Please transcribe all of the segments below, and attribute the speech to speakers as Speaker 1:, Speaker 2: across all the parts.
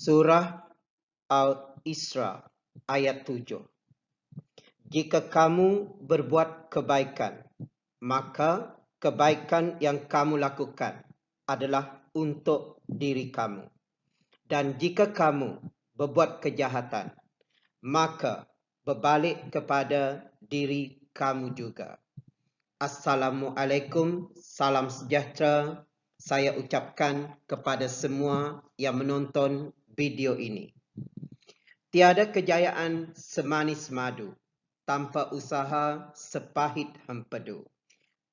Speaker 1: Surah Al-Isra ayat 7. Jika kamu berbuat kebaikan, maka kebaikan yang kamu lakukan adalah untuk diri kamu. Dan jika kamu berbuat kejahatan, maka berbalik kepada diri kamu juga. Assalamualaikum, salam sejahtera saya ucapkan kepada semua yang menonton video ini. Tiada kejayaan semanis madu tanpa usaha sepahit hempedu.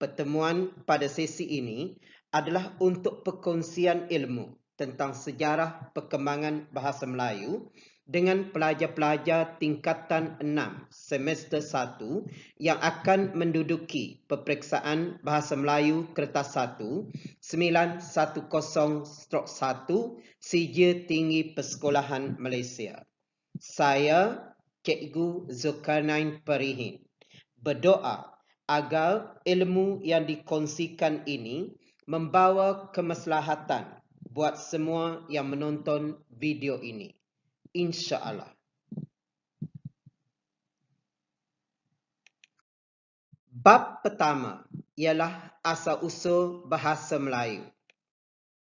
Speaker 1: Pertemuan pada sesi ini adalah untuk perkongsian ilmu tentang sejarah perkembangan bahasa Melayu dengan pelajar-pelajar tingkatan 6 semester 1 yang akan menduduki peperiksaan bahasa Melayu kertas 1 910/1 Sijil Tinggi Persekolahan Malaysia. Saya, Cikgu Zulkarnain Perihin, berdoa agar ilmu yang dikongsikan ini membawa kemaslahatan buat semua yang menonton video ini. InsyaAllah. Bab pertama ialah asal-usul bahasa Melayu.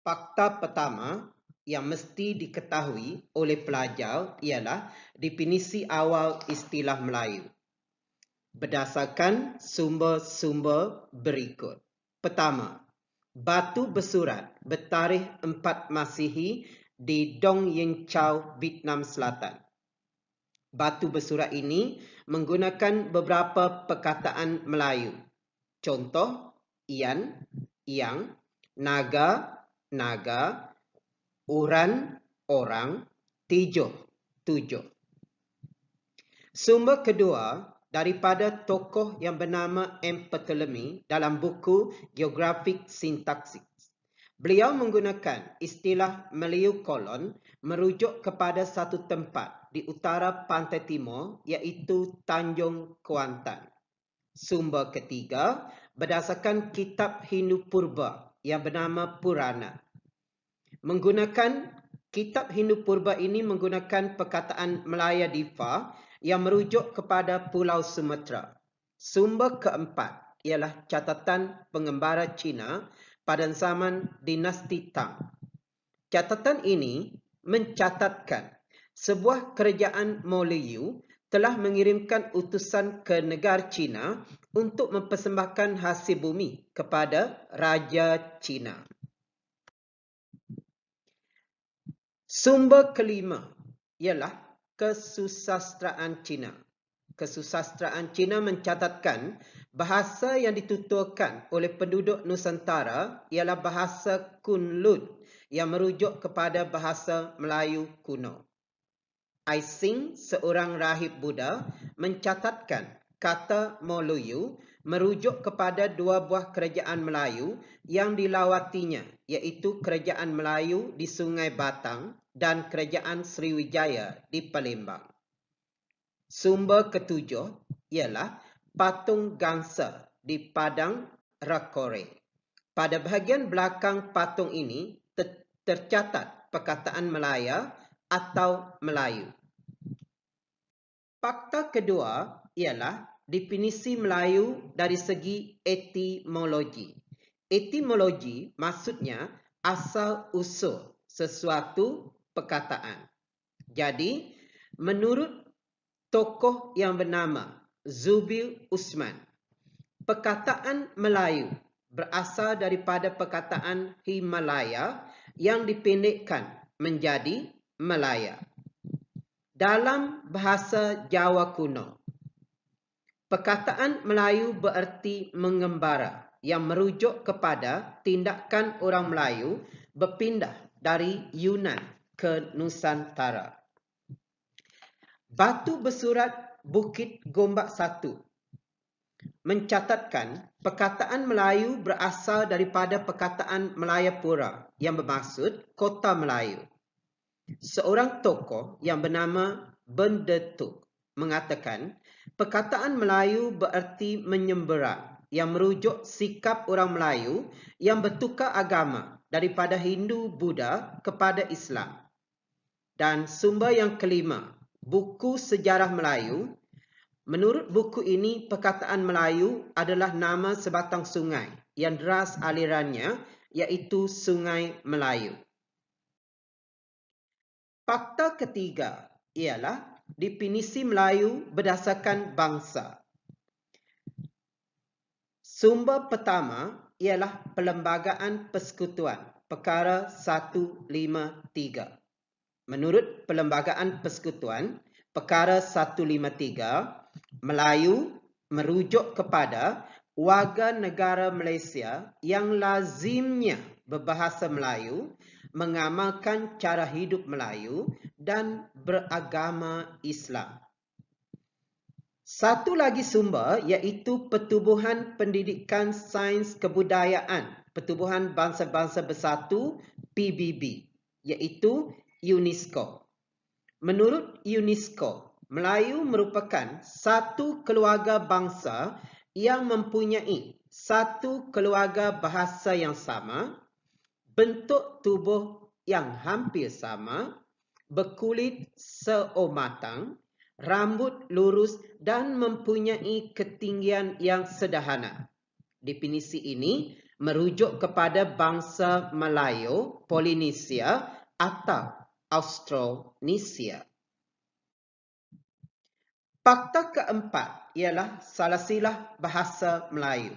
Speaker 1: Fakta pertama yang mesti diketahui oleh pelajar ialah definisi awal istilah Melayu berdasarkan sumber-sumber berikut. Pertama, batu bersurat bertarikh 4 Masihi di Dong Yen Chau, Vietnam Selatan. Batu bersurat ini menggunakan beberapa perkataan Melayu. Contoh, ian, yang, naga, naga, uran, orang, tijuh, tujuh. Sumber kedua daripada tokoh yang bernama M. Ptolemy dalam buku Geographic Syntaxis. Beliau menggunakan istilah Melayu Kolon merujuk kepada satu tempat di utara pantai timur iaitu Tanjung Kuantan. Sumber ketiga berdasarkan kitab Hindu Purba yang bernama Purana. Menggunakan kitab Hindu Purba ini menggunakan perkataan Melaya Diva yang merujuk kepada Pulau Sumatera. Sumber keempat ialah catatan pengembara Cina pada zaman dinasti Tang. Catatan ini mencatatkan sebuah kerajaan Melayu telah mengirimkan utusan ke negara Cina untuk mempersembahkan hasil bumi kepada Raja Cina. Sumber kelima ialah Kesusastraan Cina. Kesusastraan Cina mencatatkan bahasa yang dituturkan oleh penduduk Nusantara ialah bahasa Kunlun yang merujuk kepada bahasa Melayu kuno. Aising, seorang rahib Buddha, mencatatkan kata Melayu merujuk kepada dua buah kerajaan Melayu yang dilawatinya, iaitu Kerajaan Melayu di Sungai Batang dan Kerajaan Sriwijaya di Palembang. Sumber ketujuh ialah patung gangsa di Padang Rakore. Pada bahagian belakang patung ini tercatat perkataan Melaya atau Melayu. Fakta kedua ialah definisi Melayu dari segi etimologi. Etimologi maksudnya asal-usul sesuatu perkataan. Jadi, menurut tokoh yang bernama Zubil Usman, perkataan Melayu berasal daripada perkataan Himalaya yang dipendekkan menjadi Melaya. Dalam bahasa Jawa kuno, perkataan Melayu bererti mengembara yang merujuk kepada tindakan orang Melayu berpindah dari Yunan ke Nusantara. Batu bersurat Bukit Gombak 1 mencatatkan perkataan Melayu berasal daripada perkataan Melayapura yang bermaksud kota Melayu. Seorang tokoh yang bernama Bendetuk mengatakan perkataan Melayu bererti menyemberang yang merujuk sikap orang Melayu yang bertukar agama daripada Hindu Buddha kepada Islam. Dan sumber yang kelima, buku sejarah Melayu. Menurut buku ini, perkataan Melayu adalah nama sebatang sungai yang deras alirannya, iaitu Sungai Melayu. Fakta ketiga ialah definisi Melayu berdasarkan bangsa. Sumber pertama ialah Perlembagaan Persekutuan, perkara 153. Menurut Perlembagaan Persekutuan, perkara 153, Melayu merujuk kepada warga negara Malaysia yang lazimnya berbahasa Melayu, mengamalkan cara hidup Melayu dan beragama Islam. Satu lagi sumber iaitu Pertubuhan Pendidikan Sains Kebudayaan Pertubuhan Bangsa-Bangsa Bersatu PBB, iaitu UNESCO. Menurut UNESCO, Melayu merupakan satu keluarga bangsa yang mempunyai satu keluarga bahasa yang sama, bentuk tubuh yang hampir sama, berkulit seomatang, rambut lurus dan mempunyai ketinggian yang sederhana. Definisi ini merujuk kepada bangsa Melayu, Polinesia atau Austronesia. Fakta keempat ialah silsilah bahasa Melayu.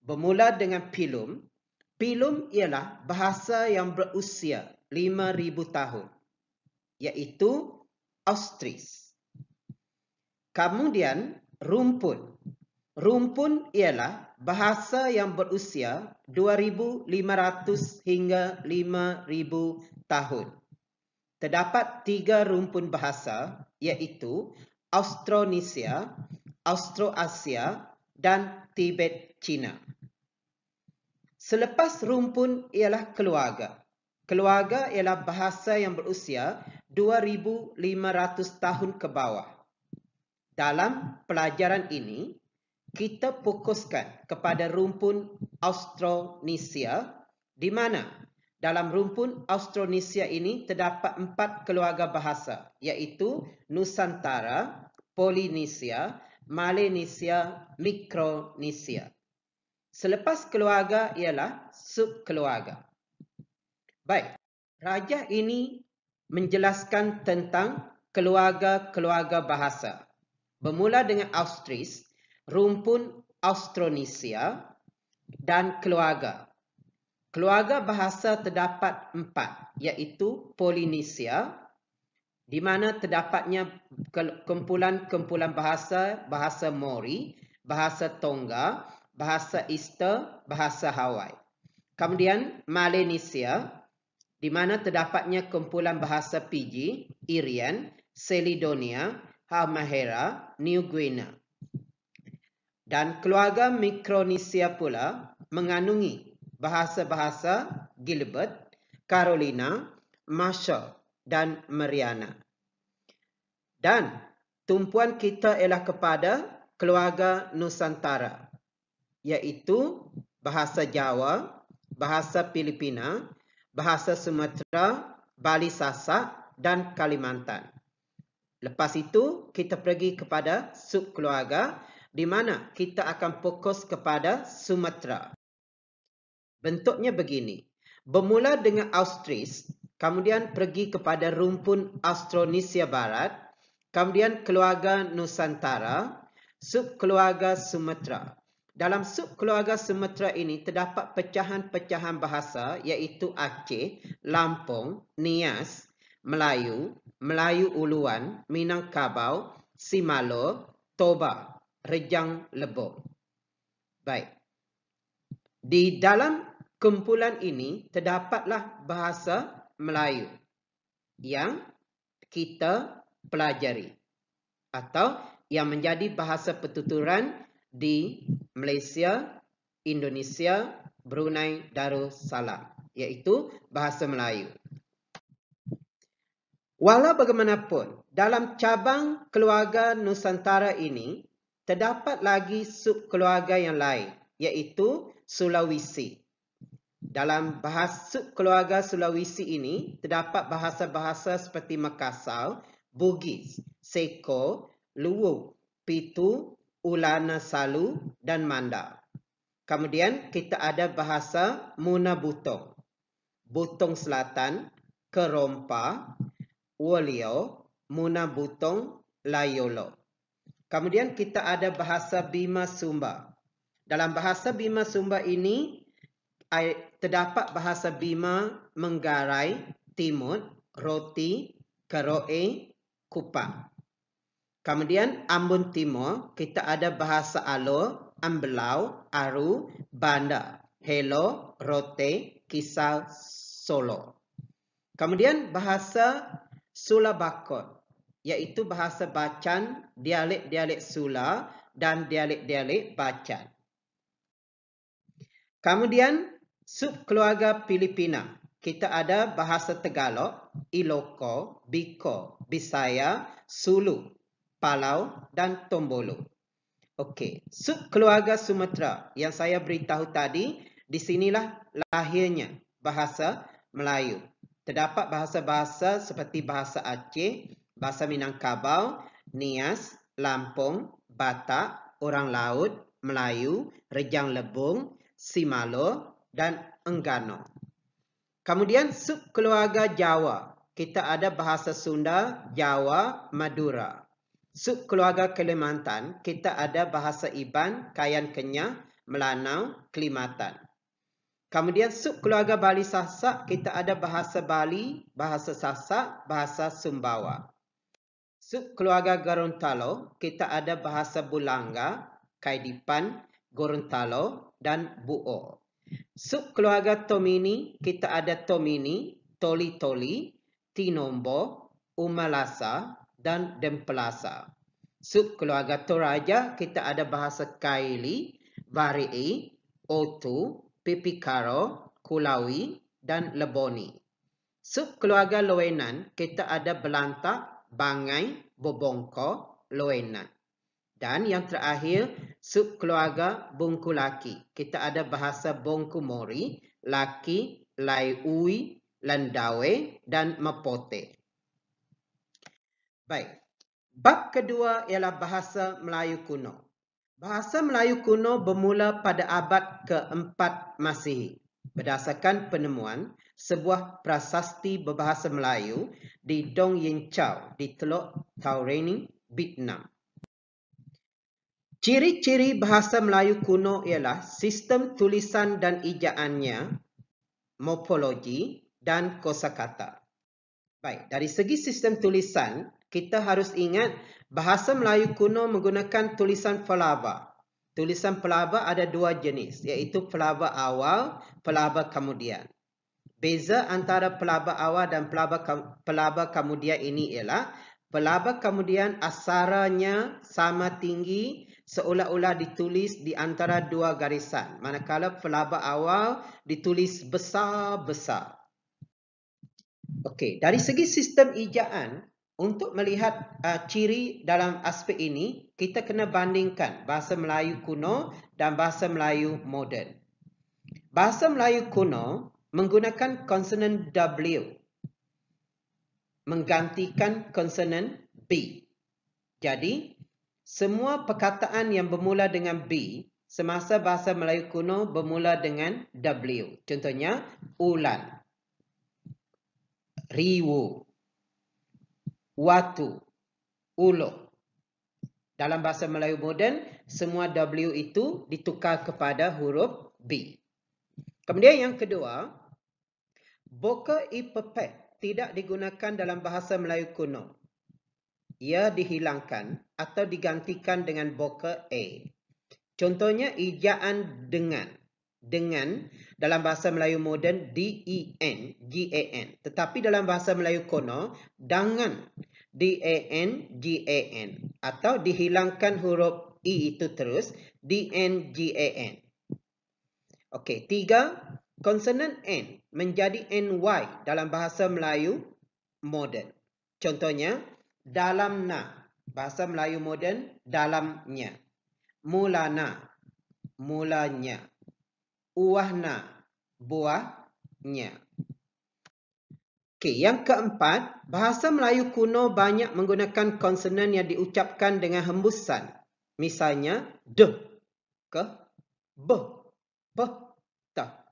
Speaker 1: Bermula dengan Pilum. Pilum ialah bahasa yang berusia 5,000 tahun, iaitu Austris. Kemudian rumpun. Rumpun ialah bahasa yang berusia 2,500 hingga 5,000 tahun. Terdapat 3 rumpun bahasa, iaitu Austronesia, Austroasia dan Tibet Cina. Selepas rumpun ialah keluarga. Keluarga ialah bahasa yang berusia 2,500 tahun ke bawah. Dalam pelajaran ini, kita fokuskan kepada rumpun Austronesia, di mana dalam rumpun Austronesia ini terdapat 4 keluarga bahasa, iaitu Nusantara, Polinesia, Melanesia, Mikronesia. Selepas keluarga ialah subkeluarga. Baik, rajah ini menjelaskan tentang keluarga-keluarga bahasa. Bermula dengan Austris, rumpun Austronesia dan keluarga. Keluarga bahasa terdapat 4, iaitu Polinesia, di mana terdapatnya kumpulan-kumpulan bahasa, bahasa Mori, bahasa Tonga, bahasa Easter, bahasa Hawaii. Kemudian Melanesia, di mana terdapatnya kumpulan bahasa Fiji, Irian, Caledonia, Halmahera, New Guinea. Dan keluarga Mikronesia pula mengandungi bahasa-bahasa Gilbert, Carolina, Marshall dan Mariana. Dan tumpuan kita ialah kepada keluarga Nusantara, iaitu bahasa Jawa, bahasa Filipina, bahasa Sumatera, Bali Sasak dan Kalimantan. Lepas itu, kita pergi kepada subkeluarga, di mana kita akan fokus kepada Sumatera. Bentuknya begini. Bermula dengan Austris, kemudian pergi kepada rumpun Austronesia Barat, kemudian keluarga Nusantara, subkeluarga Sumatera. Dalam subkeluarga Sumatera ini terdapat pecahan-pecahan bahasa, iaitu Aceh, Lampung, Nias, Melayu, Melayu Uluan, Minangkabau, Simalo, Toba, Rejang Lebong. Baik. Di dalam kumpulan ini terdapatlah bahasa Melayu yang kita pelajari atau yang menjadi bahasa pertuturan di Malaysia, Indonesia, Brunei Darussalam, iaitu bahasa Melayu. Walau bagaimanapun, dalam cabang keluarga Nusantara ini terdapat lagi subkeluarga yang lain, iaitu Sulawesi. Dalam bahasa keluarga Sulawesi ini, terdapat bahasa-bahasa seperti Makassar, Bugis, Seko, Luwu, Pitu, Ulana Salu dan Manda. Kemudian kita ada bahasa Muna Butong, Butong Selatan, Kerompa, Wolio, Muna Butong, Layolo. Kemudian kita ada bahasa Bima Sumba. Dalam bahasa Bima Sumba ini, terdapat bahasa Bima Menggarai, Timur, Roti, Keroe, Kupang. Kemudian Ambon Timur, kita ada bahasa Alor, Ambelau, Aru, Banda, Helo, Rote, Kisau, Solo. Kemudian bahasa Sulabakot, iaitu bahasa Bacan, dialek-dialek Sula dan dialek-dialek Bacan. Kemudian subkeluarga Filipina, kita ada bahasa Tagalog, Ilocos, Bicol, Bisaya, Sulu, Palau dan Tombolo. Okey, subkeluarga Sumatera yang saya beritahu tadi, di sinilah lahirnya bahasa Melayu. Terdapat bahasa-bahasa seperti bahasa Aceh, bahasa Minangkabau, Nias, Lampung, Batak, Orang Laut, Melayu, Rejang Lebong, Simalo dan Enggano. Kemudian subkeluarga Jawa, kita ada bahasa Sunda, Jawa, Madura. Subkeluarga Kalimantan, kita ada bahasa Iban, Kayan Kenyah, Melanau, Kelimatan. Kemudian subkeluarga Bali Sasak, kita ada bahasa Bali, bahasa Sasak, bahasa Sumbawa. Subkeluarga Gorontalo, kita ada bahasa Bulanga, Kaidipan, Gorontalo dan Buo. Subkeluarga Tomini, kita ada Tomini, Toli-Toli, Tinombo, Umalasa dan Dempelasa. Subkeluarga Toraja, kita ada bahasa Kaili, Varii, Otu, Pipikaro, Kulawi dan Leboni. Subkeluarga Loenan, kita ada Belantak, Bangai, Bobongko, Loenan. Dan yang terakhir, subkeluarga Bungku Laki. Kita ada bahasa Bongku Mori, Laki, Laiui, Landawe dan Mapote. Baik. Bab kedua ialah bahasa Melayu kuno. Bahasa Melayu kuno bermula pada abad ke-4 Masihi. Berdasarkan penemuan sebuah prasasti berbahasa Melayu di Dong Yin Chow di Teluk Taureni, Vietnam. Ciri-ciri bahasa Melayu kuno ialah sistem tulisan dan ejaannya, morfologi dan kosakata. Baik, dari segi sistem tulisan, kita harus ingat bahasa Melayu kuno menggunakan tulisan pelaba. Tulisan pelaba ada dua jenis, iaitu pelaba awal, pelaba kemudian. Beza antara pelaba awal dan pelaba kemudian ini ialah pelaba kemudian aksaranya sama tinggi seolah-olah ditulis di antara dua garisan. Manakala pelaba awal ditulis besar-besar. Okey, dari segi sistem ejaan, untuk melihat ciri dalam aspek ini, kita kena bandingkan bahasa Melayu kuno dan bahasa Melayu moden. Bahasa Melayu kuno menggunakan konsonan W menggantikan konsonan B. Jadi, semua perkataan yang bermula dengan B semasa bahasa Melayu kuno bermula dengan W. Contohnya, ulan, riwu, watu, ulo. Dalam bahasa Melayu moden, semua W itu ditukar kepada huruf B. Kemudian yang kedua, boka imperfect tidak digunakan dalam bahasa Melayu kuno. Ia dihilangkan atau digantikan dengan boka A. Contohnya ejaan dengan. Dengan dalam bahasa Melayu moden D-E-N, G-A-N. Tetapi dalam bahasa Melayu kuno, dangan, D-A-N, G-A-N. Atau dihilangkan huruf E itu terus, D-N-G-A-N. Okey, tiga, konsonan N menjadi NY dalam bahasa Melayu moden. Contohnya, dalamna, bahasa Melayu moden, dalamnya. Mulana, mulanya. Uahna, buahnya. Okey, yang keempat, bahasa Melayu kuno banyak menggunakan konsonan yang diucapkan dengan hembusan. Misalnya, de, ke, be, pe, ta.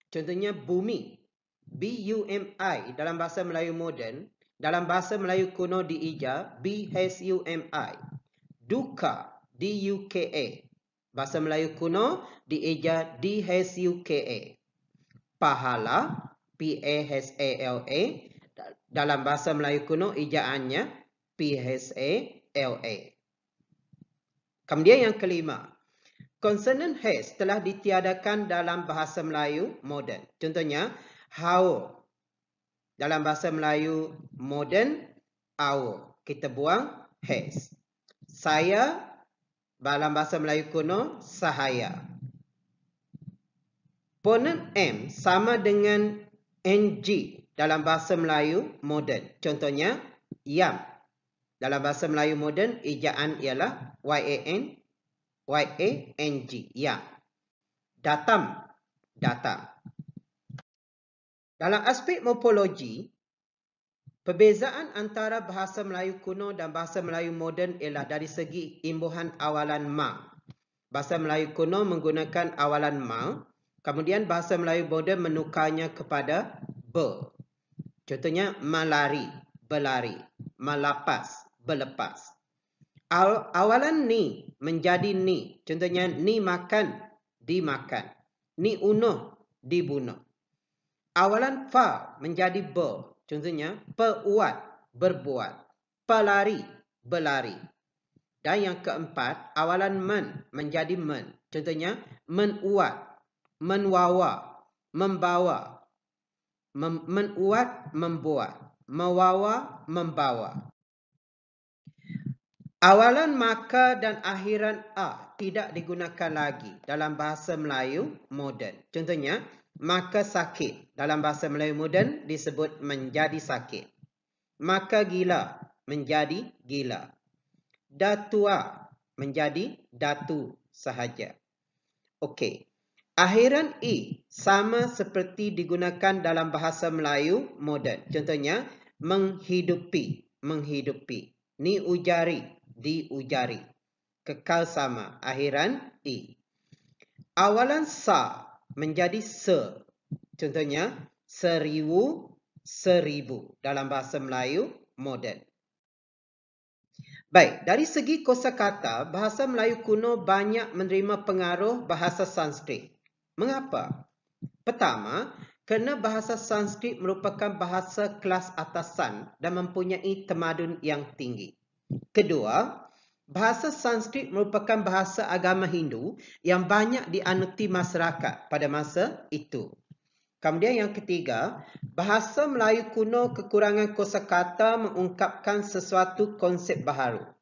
Speaker 1: Contohnya, bumi, B-U-M-I dalam bahasa Melayu moden. Dalam bahasa Melayu kuno dieja B-H-U-M-I. Duka, D-U-K-A. Bahasa Melayu kuno dieja D-H-U-K-A. Pahala, P-A-H-A-L-A. Dalam bahasa Melayu kuno ejaannya P-H-A-L-A. Kemudian yang kelima, konsonan H telah ditiadakan dalam bahasa Melayu moden. Contohnya, hao. Dalam bahasa Melayu moden, ao. Kita buang H. Saya, dalam bahasa Melayu kuno, sahaya. Fonem M sama dengan NG dalam bahasa Melayu moden. Contohnya, yam. Dalam bahasa Melayu moden, ejaan ialah Y-A-N, Y-A-N-G, yam. Datam, datang. Dalam aspek morfologi, perbezaan antara bahasa Melayu kuno dan bahasa Melayu moden ialah dari segi imbuhan awalan ma. Bahasa Melayu kuno menggunakan awalan ma, kemudian bahasa Melayu moden menukarnya kepada be. Contohnya, melari, berlari, melapas, berlepas. Awalan ni menjadi ni. Contohnya, ni makan, dimakan. Ni unuh, dibunuh. Awalan fa menjadi be. Contohnya, peruat, berbuat. Pelari, berlari. Dan yang keempat, awalan men menjadi men. Contohnya, menuat, menwawa, membawa. Menuat, membuat. Mewawa, membawa. Awalan maka dan akhiran a tidak digunakan lagi dalam bahasa Melayu moden. Contohnya, maka sakit. Dalam bahasa Melayu moden disebut menjadi sakit. Maka gila, menjadi gila. Datua, menjadi datu sahaja. Okey. Akhiran i sama seperti digunakan dalam bahasa Melayu moden. Contohnya, menghidupi, menghidupi. Ni ujari, diujari. Kekal sama, akhiran i. Awalan sa menjadi se. Contohnya, seribu, seribu dalam bahasa Melayu moden. Baik, dari segi kosakata, bahasa Melayu kuno banyak menerima pengaruh bahasa Sanskrit. Mengapa? Pertama, kerana bahasa Sanskrit merupakan bahasa kelas atasan dan mempunyai tamadun yang tinggi. Kedua, bahasa Sanskrit merupakan bahasa agama Hindu yang banyak dianuti masyarakat pada masa itu. Kemudian yang ketiga, bahasa Melayu kuno kekurangan kosakata mengungkapkan sesuatu konsep baharu.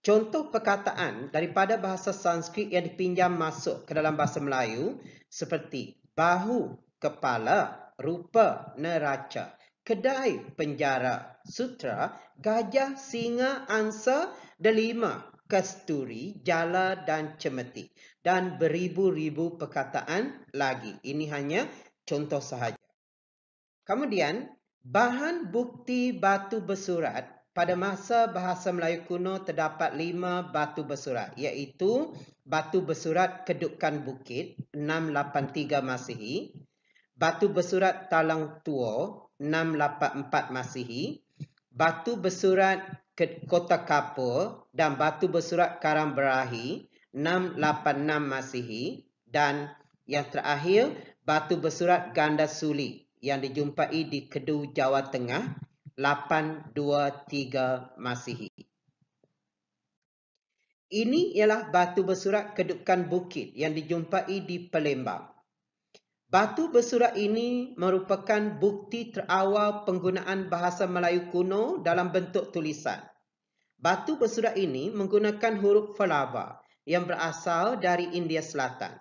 Speaker 1: Contoh perkataan daripada bahasa Sanskrit yang dipinjam masuk ke dalam bahasa Melayu seperti bahu, kepala, rupa, neraca, kedai, penjara, sutra, gajah, singa, angsa, delima, kasturi, jala dan cemeti. Dan beribu-ribu perkataan lagi. Ini hanya contoh sahaja. Kemudian, bahan bukti batu bersurat. Pada masa bahasa Melayu kuno terdapat 5 batu bersurat, iaitu batu bersurat Kedukan Bukit 683 Masihi, batu bersurat Talang Tua 684 Masihi, batu bersurat Kota Kapur dan batu bersurat Karang Berahi 686 Masihi, dan yang terakhir batu bersurat Ganda Suli yang dijumpai di Kedu, Jawa Tengah 823 Masihi. Ini ialah batu bersurat Kedukan Bukit yang dijumpai di Palembang. Batu bersurat ini merupakan bukti terawal penggunaan bahasa Melayu kuno dalam bentuk tulisan. Batu bersurat ini menggunakan huruf Falava yang berasal dari India Selatan.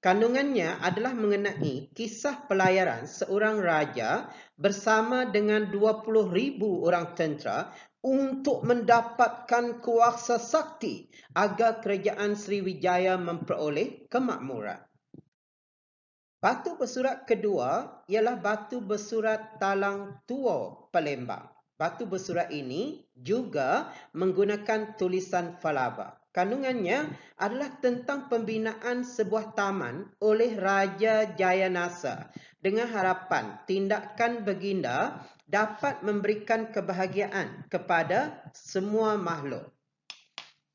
Speaker 1: Kandungannya adalah mengenai kisah pelayaran seorang raja bersama dengan 20,000 orang tentera untuk mendapatkan kuasa sakti agar kerajaan Sriwijaya memperoleh kemakmuran. Batu bersurat kedua ialah batu bersurat Talang Tua Palembang. Batu bersurat ini juga menggunakan tulisan Falaba. Kandungannya adalah tentang pembinaan sebuah taman oleh Raja Jayanasa dengan harapan tindakan baginda dapat memberikan kebahagiaan kepada semua makhluk.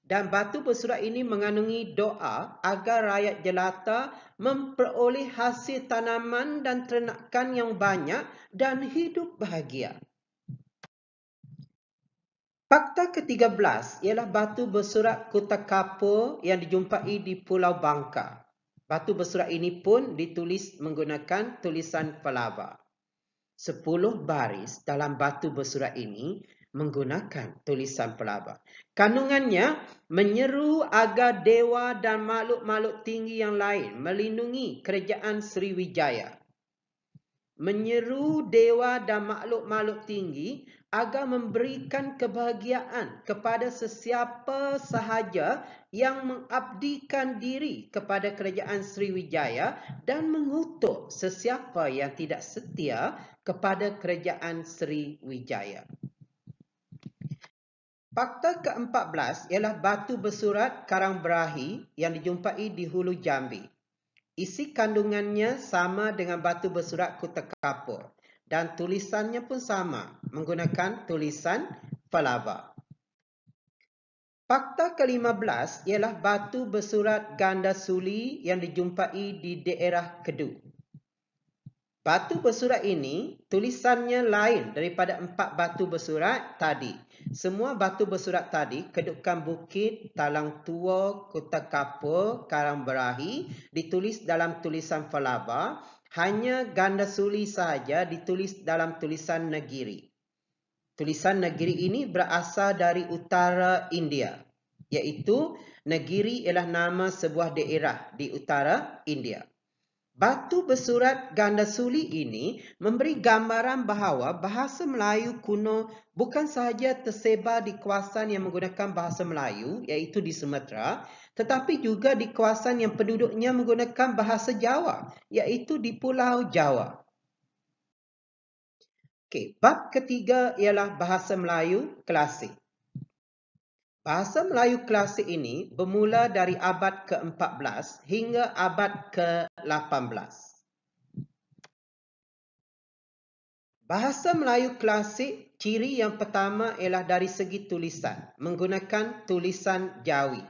Speaker 1: Dan batu bersurat ini mengandungi doa agar rakyat jelata memperoleh hasil tanaman dan ternakan yang banyak dan hidup bahagia. Fakta ke-13 ialah batu bersurat Kota Kapur yang dijumpai di Pulau Bangka. Batu bersurat ini pun ditulis menggunakan tulisan Falaba. 10 baris dalam batu bersurat ini menggunakan tulisan Falaba. Kandungannya menyeru agar dewa dan makhluk-makhluk tinggi yang lain melindungi kerajaan Sriwijaya. Menyeru dewa dan makhluk-makhluk tinggi agar memberikan kebahagiaan kepada sesiapa sahaja yang mengabdikan diri kepada kerajaan Sriwijaya dan mengutuk sesiapa yang tidak setia kepada kerajaan Sriwijaya. Fakta ke-14 ialah batu bersurat Karang Berahi yang dijumpai di Hulu Jambi. Isi kandungannya sama dengan batu bersurat Kota Kapur dan tulisannya pun sama menggunakan tulisan Falaba. Fakta ke-15 ialah batu bersurat Ganda Suli yang dijumpai di daerah Kedu. Batu bersurat ini tulisannya lain daripada 4 batu bersurat tadi. Semua batu bersurat tadi, Kedukan Bukit, Talang Tua, Kota Kapur, Karang Berahi ditulis dalam tulisan Falaba. Hanya Ganda Suli sahaja ditulis dalam tulisan Negiri. Tulisan Negiri ini berasal dari utara India, iaitu Negiri ialah nama sebuah daerah di utara India. Batu bersurat Ganda Suli ini memberi gambaran bahawa bahasa Melayu kuno bukan sahaja tersebar di kawasan yang menggunakan bahasa Melayu, iaitu di Sumatera, tetapi juga di kawasan yang penduduknya menggunakan bahasa Jawa, iaitu di Pulau Jawa. Okey, bab ketiga ialah bahasa Melayu klasik. Bahasa Melayu klasik ini bermula dari abad ke-14 hingga abad ke-18. Bahasa Melayu klasik, ciri yang pertama ialah dari segi tulisan, menggunakan tulisan Jawi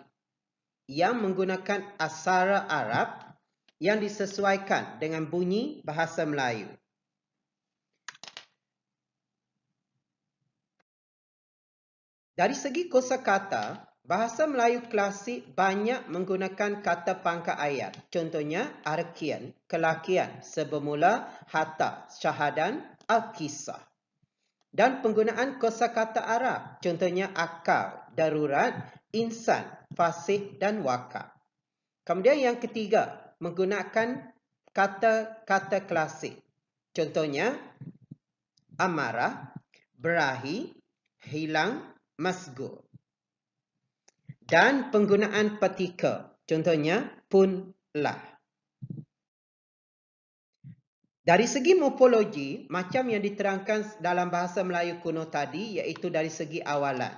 Speaker 1: yang menggunakan aksara Arab yang disesuaikan dengan bunyi bahasa Melayu. Dari segi kosakata, bahasa Melayu klasik banyak menggunakan kata pangkat ayat. Contohnya, arkian, kelakian, sebermula, hatta, syahadan, al-kisah. Dan penggunaan kosakata Arab, contohnya akal, darurat, insan, fasih dan wakaf. Kemudian yang ketiga, menggunakan kata-kata klasik. Contohnya, amarah, berahi, hilang, masgur. Dan penggunaan petika, contohnya punlah. Dari segi morfologi, macam yang diterangkan dalam bahasa Melayu kuno tadi, iaitu dari segi awalan.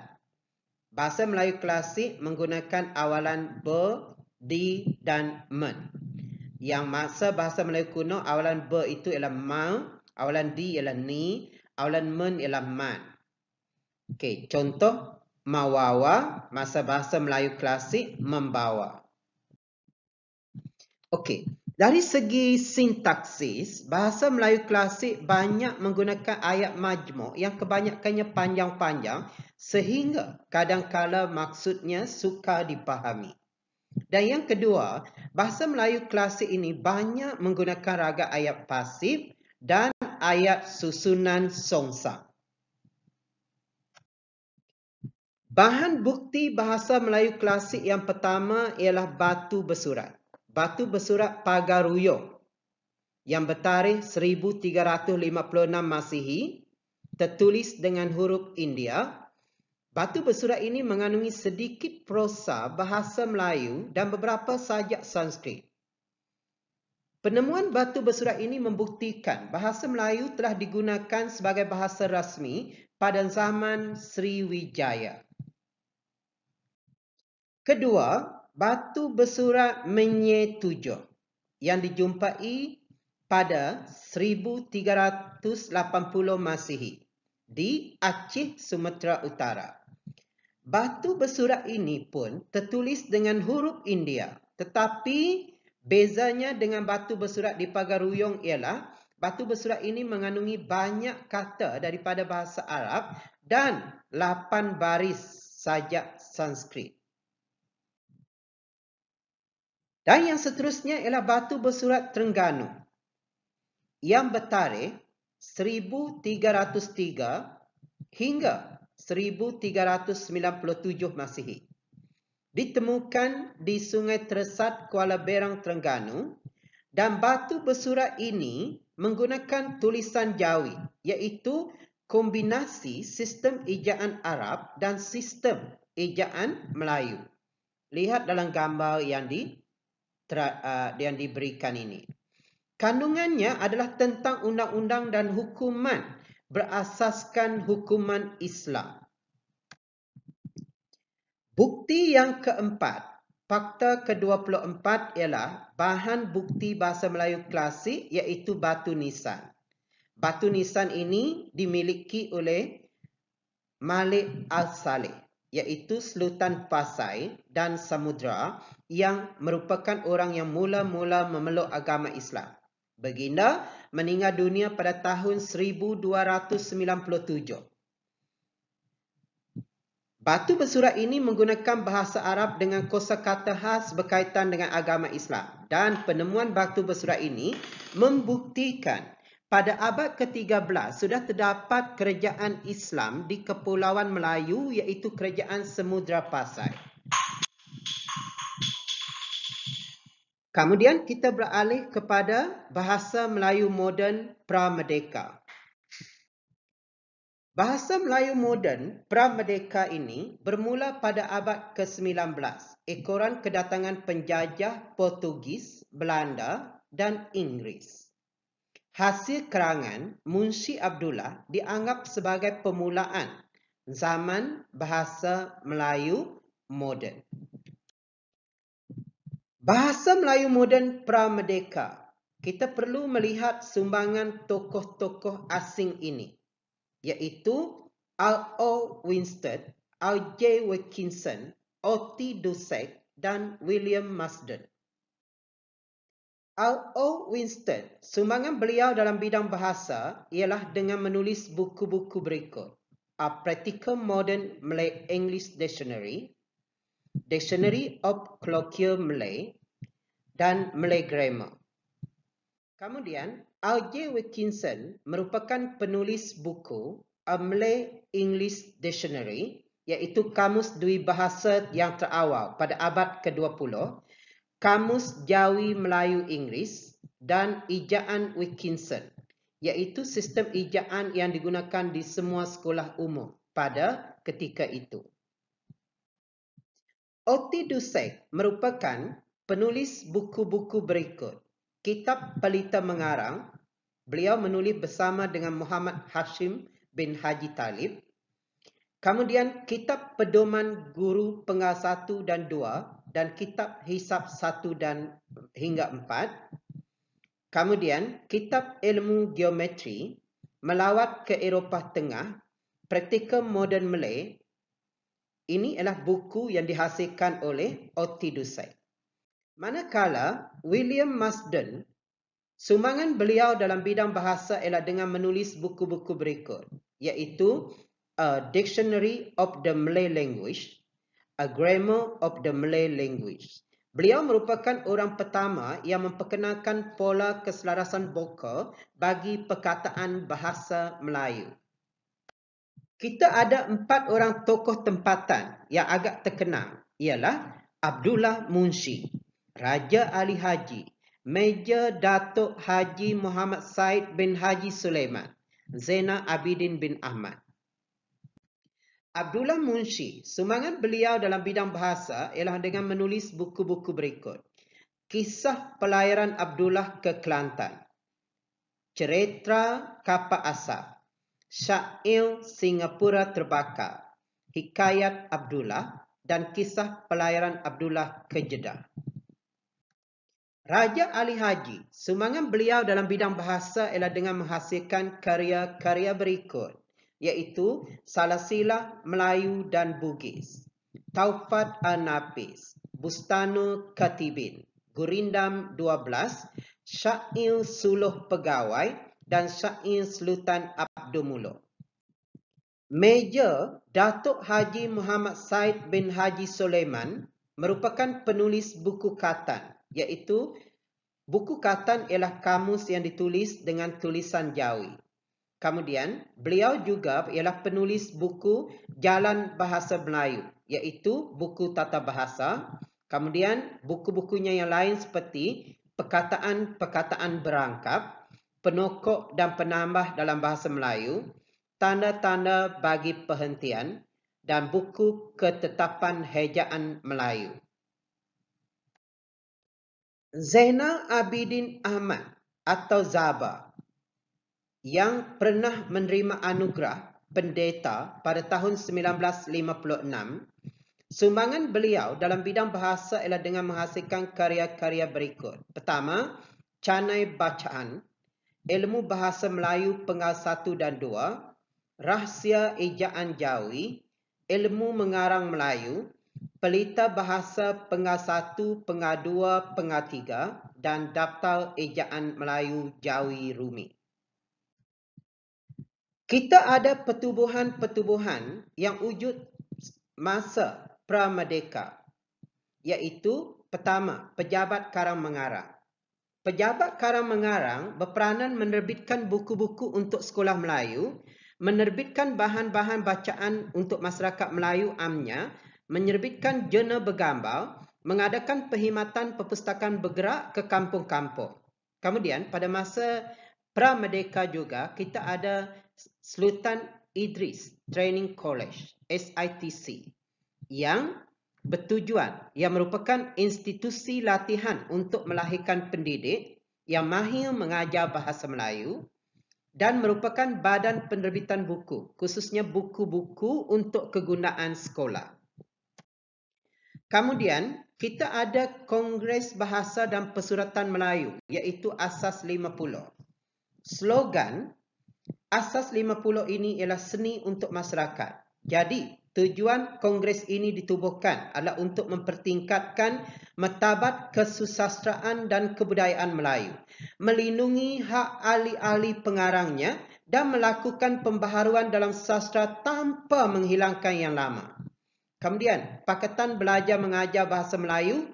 Speaker 1: Bahasa Melayu klasik menggunakan awalan ber, di dan men. Yang masa bahasa Melayu kuno, awalan ber itu ialah ma, awalan di ialah ni, awalan men ialah man. Okey, contoh mawawa, masa bahasa Melayu klasik membawa. Okey, dari segi sintaksis, bahasa Melayu klasik banyak menggunakan ayat majmuk yang kebanyakannya panjang-panjang sehingga kadang-kala maksudnya sukar dipahami. Dan yang kedua, bahasa Melayu klasik ini banyak menggunakan raga ayat pasif dan ayat susunan songsang. Bahan bukti bahasa Melayu klasik yang pertama ialah batu bersurat. Batu bersurat Pagaruyung yang bertarikh 1356 Masihi, tertulis dengan huruf India. Batu bersurat ini mengandungi sedikit prosa bahasa Melayu dan beberapa sajak Sanskrit. Penemuan batu bersurat ini membuktikan bahasa Melayu telah digunakan sebagai bahasa rasmi pada zaman Sriwijaya. Kedua, batu bersurat Menye-7 yang dijumpai pada 1380 Masihi di Aceh, Sumatera Utara. Batu bersurat ini pun tertulis dengan huruf India, tetapi bezanya dengan batu bersurat di Pagar Ruyong ialah batu bersurat ini mengandungi banyak kata daripada bahasa Arab dan 8 baris sajak Sanskrit. Dan yang seterusnya ialah batu bersurat Terengganu yang bertarikh 1303 hingga 1397 Masihi. Ditemukan di Sungai Teresat, Kuala Berang, Terengganu, dan batu bersurat ini menggunakan tulisan Jawi, iaitu kombinasi sistem ejaan Arab dan sistem ejaan Melayu. Lihat dalam gambar yang diberikan ini. Kandungannya adalah tentang undang-undang dan hukuman berasaskan hukuman Islam. Bukti yang keempat, fakta ke-24 ialah bahan bukti bahasa Melayu klasik iaitu batu nisan. Batu nisan ini dimiliki oleh Malik Al-Saleh, iaitu Sultan Pasai dan Samudra yang merupakan orang yang mula-mula memeluk agama Islam. Baginda meninggal dunia pada tahun 1297. Batu bersurat ini menggunakan bahasa Arab dengan kosakata khas berkaitan dengan agama Islam, dan penemuan batu bersurat ini membuktikan pada abad ke-13 sudah terdapat kerajaan Islam di Kepulauan Melayu iaitu Kerajaan Samudra Pasai. Kemudian kita beralih kepada bahasa Melayu moden pra-merdeka. Bahasa Melayu moden pra-merdeka ini bermula pada abad ke-19, ekoran kedatangan penjajah Portugis, Belanda dan Inggeris. Hasil kerangan Munshi Abdullah dianggap sebagai permulaan zaman bahasa Melayu moden. Bahasa Melayu moden pra-merdeka. Kita perlu melihat sumbangan tokoh-tokoh asing ini, iaitu R.O. Winstead, R.J. Wilkinson, O.T. Dusek dan William Marsden. R.O. Winstead, sumbangan beliau dalam bidang bahasa ialah dengan menulis buku-buku berikut: A Practical Modern Malay English Dictionary, Dictionary of Colloquial Malay, dan Malay Grammar. Kemudian, R.J. Wilkinson merupakan penulis buku A Malay English Dictionary, iaitu kamus Dwibahasa yang terawal pada abad ke-20, Kamus Jawi Melayu Inggeris, dan Ejaan Wilkinson, iaitu sistem ejaan yang digunakan di semua sekolah umum pada ketika itu. O.T. Dusek merupakan penulis buku-buku berikut: Kitab Pelita Mengarang, beliau menulis bersama dengan Muhammad Hashim bin Haji Talib. Kemudian Kitab Pedoman Guru Penggal 1 dan 2 dan Kitab Hisab 1 dan hingga 4. Kemudian Kitab Ilmu Geometri, Melawat ke Eropah Tengah, Practical Modern Malay. Ini adalah buku yang dihasilkan oleh O.T. Dusek. Manakala William Marsden, sumbangan beliau dalam bidang bahasa ialah dengan menulis buku-buku berikut, iaitu A Dictionary of the Malay Language, A Grammar of the Malay Language. Beliau merupakan orang pertama yang memperkenalkan pola keselarasan vokal bagi perkataan bahasa Melayu. Kita ada 4 orang tokoh tempatan yang agak terkenal, ialah Abdullah Munshi, Raja Ali Haji, Major Datuk Haji Muhammad Said bin Haji Sulaiman, Zainal Abidin bin Ahmad. Abdullah Munshi, sumbangan beliau dalam bidang bahasa ialah dengan menulis buku-buku berikut: Kisah Pelayaran Abdullah ke Kelantan, Cerita Kapal Asap, Syair Singapura Terbakar, Hikayat Abdullah, dan Kisah Pelayaran Abdullah ke Jeddah. Raja Ali Haji, sumbangan beliau dalam bidang bahasa ialah dengan menghasilkan karya-karya berikut, iaitu Salasilah Melayu dan Bugis, Taufat An-Nafis, Bustanu Katibin, Gurindam 12, Syair Suluh Pegawai, dan Syair Sultan Abdul Muluk. Major Datuk Haji Muhammad Said bin Haji Sulaiman merupakan penulis buku Katan, iaitu buku Katan ialah kamus yang ditulis dengan tulisan Jawi. Kemudian, beliau juga ialah penulis buku Jalan Bahasa Melayu, iaitu buku tata bahasa. Kemudian, buku-bukunya yang lain seperti perkataan-perkataan berangkap, penokok dan penambah dalam bahasa Melayu, tanda-tanda bagi perhentian, dan buku ketetapan hejaan Melayu. Zainal Abidin Ahmad atau Zaba yang pernah menerima anugerah pendeta pada tahun 1956, sumbangan beliau dalam bidang bahasa ialah dengan menghasilkan karya-karya berikut. Pertama, Canai Bacaan, Ilmu Bahasa Melayu Penggal 1 dan 2, Rahsia Ejaan Jawi, Ilmu Mengarang Melayu, Pelita Bahasa Penggal 1, Penggal 2, Penggal 3, dan Daftar Ejaan Melayu Jawi Rumi. Kita ada pertubuhan-pertubuhan yang wujud masa pra-merdeka, iaitu pertama, Pejabat Karang Mengarang. Pejabat Karang Mengarang berperanan menerbitkan buku-buku untuk sekolah Melayu, menerbitkan bahan-bahan bacaan untuk masyarakat Melayu amnya, menerbitkan jurnal bergambar, mengadakan perkhidmatan perpustakaan bergerak ke kampung-kampung. Kemudian pada masa pra-merdeka juga kita ada Sultan Idris Training College, SITC, yang bertujuan yang merupakan institusi latihan untuk melahirkan pendidik yang mahir mengajar bahasa Melayu dan merupakan badan penerbitan buku, khususnya buku-buku untuk kegunaan sekolah. Kemudian, kita ada Kongres Bahasa dan Persuratan Melayu, iaitu Asas 50. Slogan Asas 50 ini ialah seni untuk masyarakat. Jadi, tujuan kongres ini ditubuhkan adalah untuk mempertingkatkan martabat kesusastraan dan kebudayaan Melayu, melindungi hak ahli-ahli pengarangnya dan melakukan pembaharuan dalam sastra tanpa menghilangkan yang lama. Kemudian, Pakatan Belajar Mengajar Bahasa Melayu,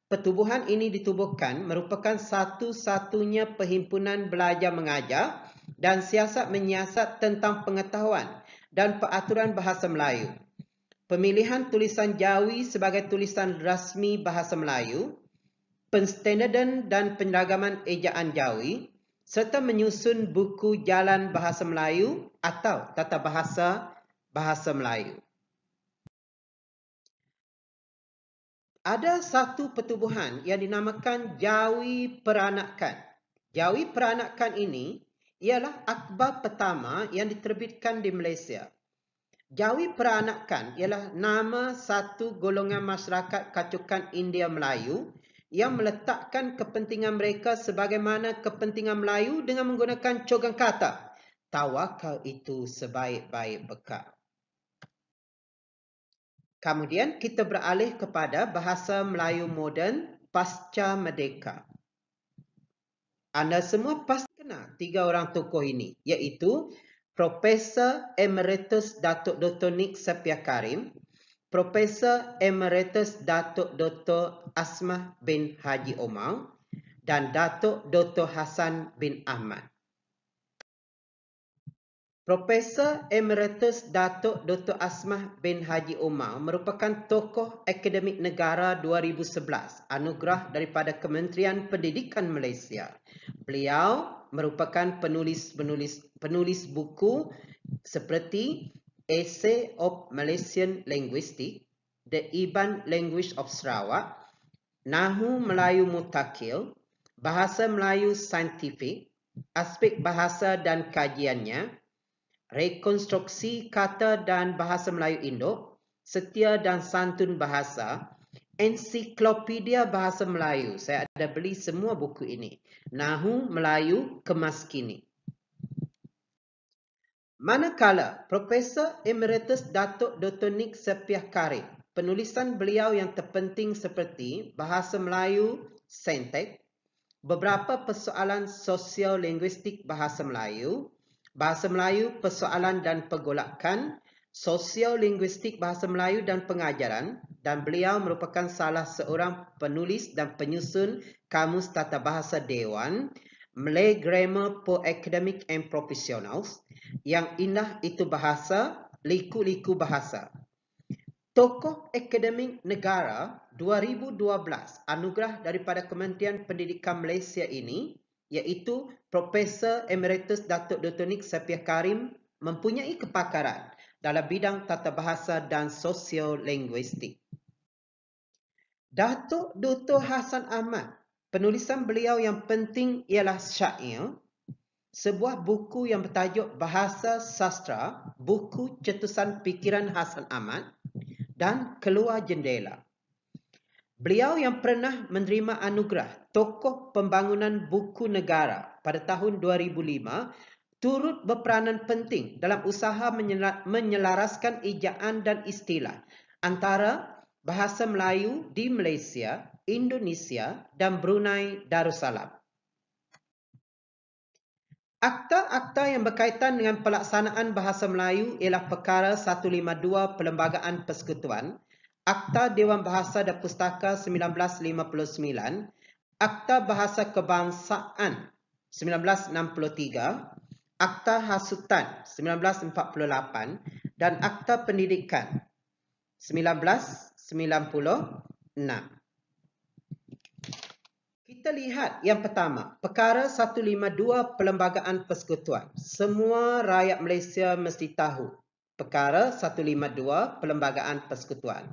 Speaker 1: pertubuhan ini ditubuhkan merupakan satu-satunya perhimpunan belajar mengajar dan siasat menyiasat tentang pengetahuan dan peraturan bahasa Melayu. Pemilihan tulisan Jawi sebagai tulisan rasmi bahasa Melayu, penstandardan dan penyeragaman ejaan Jawi, serta menyusun buku Jalan Bahasa Melayu atau Tata Bahasa Bahasa Melayu. Ada satu pertubuhan yang dinamakan Jawi Peranakan. Jawi Peranakan ini ialah akhbar pertama yang diterbitkan di Malaysia. Jawi Peranakan ialah nama satu golongan masyarakat kacukan India Melayu yang meletakkan kepentingan mereka sebagaimana kepentingan Melayu dengan menggunakan cogan kata. Tawakal itu sebaik-baik bekal. Kemudian kita beralih kepada bahasa Melayu moden pasca merdeka. Anda semua pasti kenal tiga orang tokoh ini, iaitu Profesor Emeritus Datuk Dr. Nik Sepia Karim, Profesor Emeritus Datuk Dr. Asmah bin Haji Omar, dan Datuk Dr. Hassan bin Ahmad. Profesor Emeritus Datuk Dr. Asmah bin Haji Omar merupakan tokoh akademik negara 2011, anugerah daripada Kementerian Pendidikan Malaysia. Beliau merupakan penulis buku seperti Essay of Malaysian Linguistics, The Iban Language of Sarawak, Nahu Melayu Mutakil, Bahasa Melayu Saintifik, Aspek Bahasa dan Kajiannya, Rekonstruksi Kata dan Bahasa Melayu Indok, Setia dan Santun Bahasa, Ensiklopedia Bahasa Melayu. Saya ada beli semua buku ini. Nahu Melayu Kemas Kini. Manakala Profesor Emeritus Datuk Dr. Nik Sepiah Karim, penulisan beliau yang terpenting seperti Bahasa Melayu Saintek, beberapa persoalan sosio-linguistik Bahasa Melayu, Bahasa Melayu Persoalan dan Pergolakan, Sosio-linguistik Bahasa Melayu dan Pengajaran, dan beliau merupakan salah seorang penulis dan penyusun Kamus Tata Bahasa Dewan, Malay Grammar for Academic and Professionals, Yang Indah Itu Bahasa, Liku-Liku Bahasa. Tokoh Akademik Negara 2012 anugerah daripada Kementerian Pendidikan Malaysia ini, iaitu Profesor Emeritus Datuk Dr. Nik Sepiah Karim, mempunyai kepakaran dalam bidang tata bahasa dan sosiolinguistik. Datuk Dr. Hassan Ahmad, penulisan beliau yang penting ialah Syair, sebuah buku yang bertajuk Bahasa Sastra, buku cetusan fikiran Hassan Ahmad, dan Keluar Jendela. Beliau yang pernah menerima anugerah Tokoh Pembangunan Buku Negara pada tahun 2005 turut berperanan penting dalam usaha menyelaraskan ejaan dan istilah antara bahasa Melayu di Malaysia, Indonesia dan Brunei Darussalam. Akta-akta yang berkaitan dengan pelaksanaan bahasa Melayu ialah Perkara 152 Perlembagaan Persekutuan, Akta Dewan Bahasa dan Pustaka 1959, Akta Bahasa Kebangsaan 1963, Akta Hasutan 1948 dan Akta Pendidikan 1996. Kita lihat yang pertama, Perkara 152 Perlembagaan Persekutuan. Semua rakyat Malaysia mesti tahu Perkara 152 Perlembagaan Persekutuan.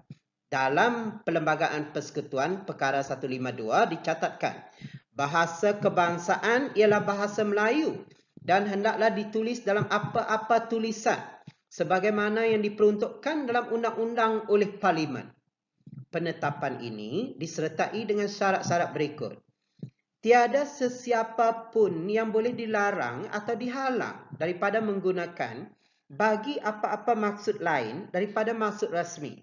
Speaker 1: Dalam Perlembagaan Persekutuan, Perkara 152 dicatatkan, bahasa kebangsaan ialah bahasa Melayu dan hendaklah ditulis dalam apa-apa tulisan sebagaimana yang diperuntukkan dalam undang-undang oleh Parlimen. Penetapan ini disertai dengan syarat-syarat berikut. Tiada sesiapa pun yang boleh dilarang atau dihalang daripada menggunakan bagi apa-apa maksud lain daripada maksud rasmi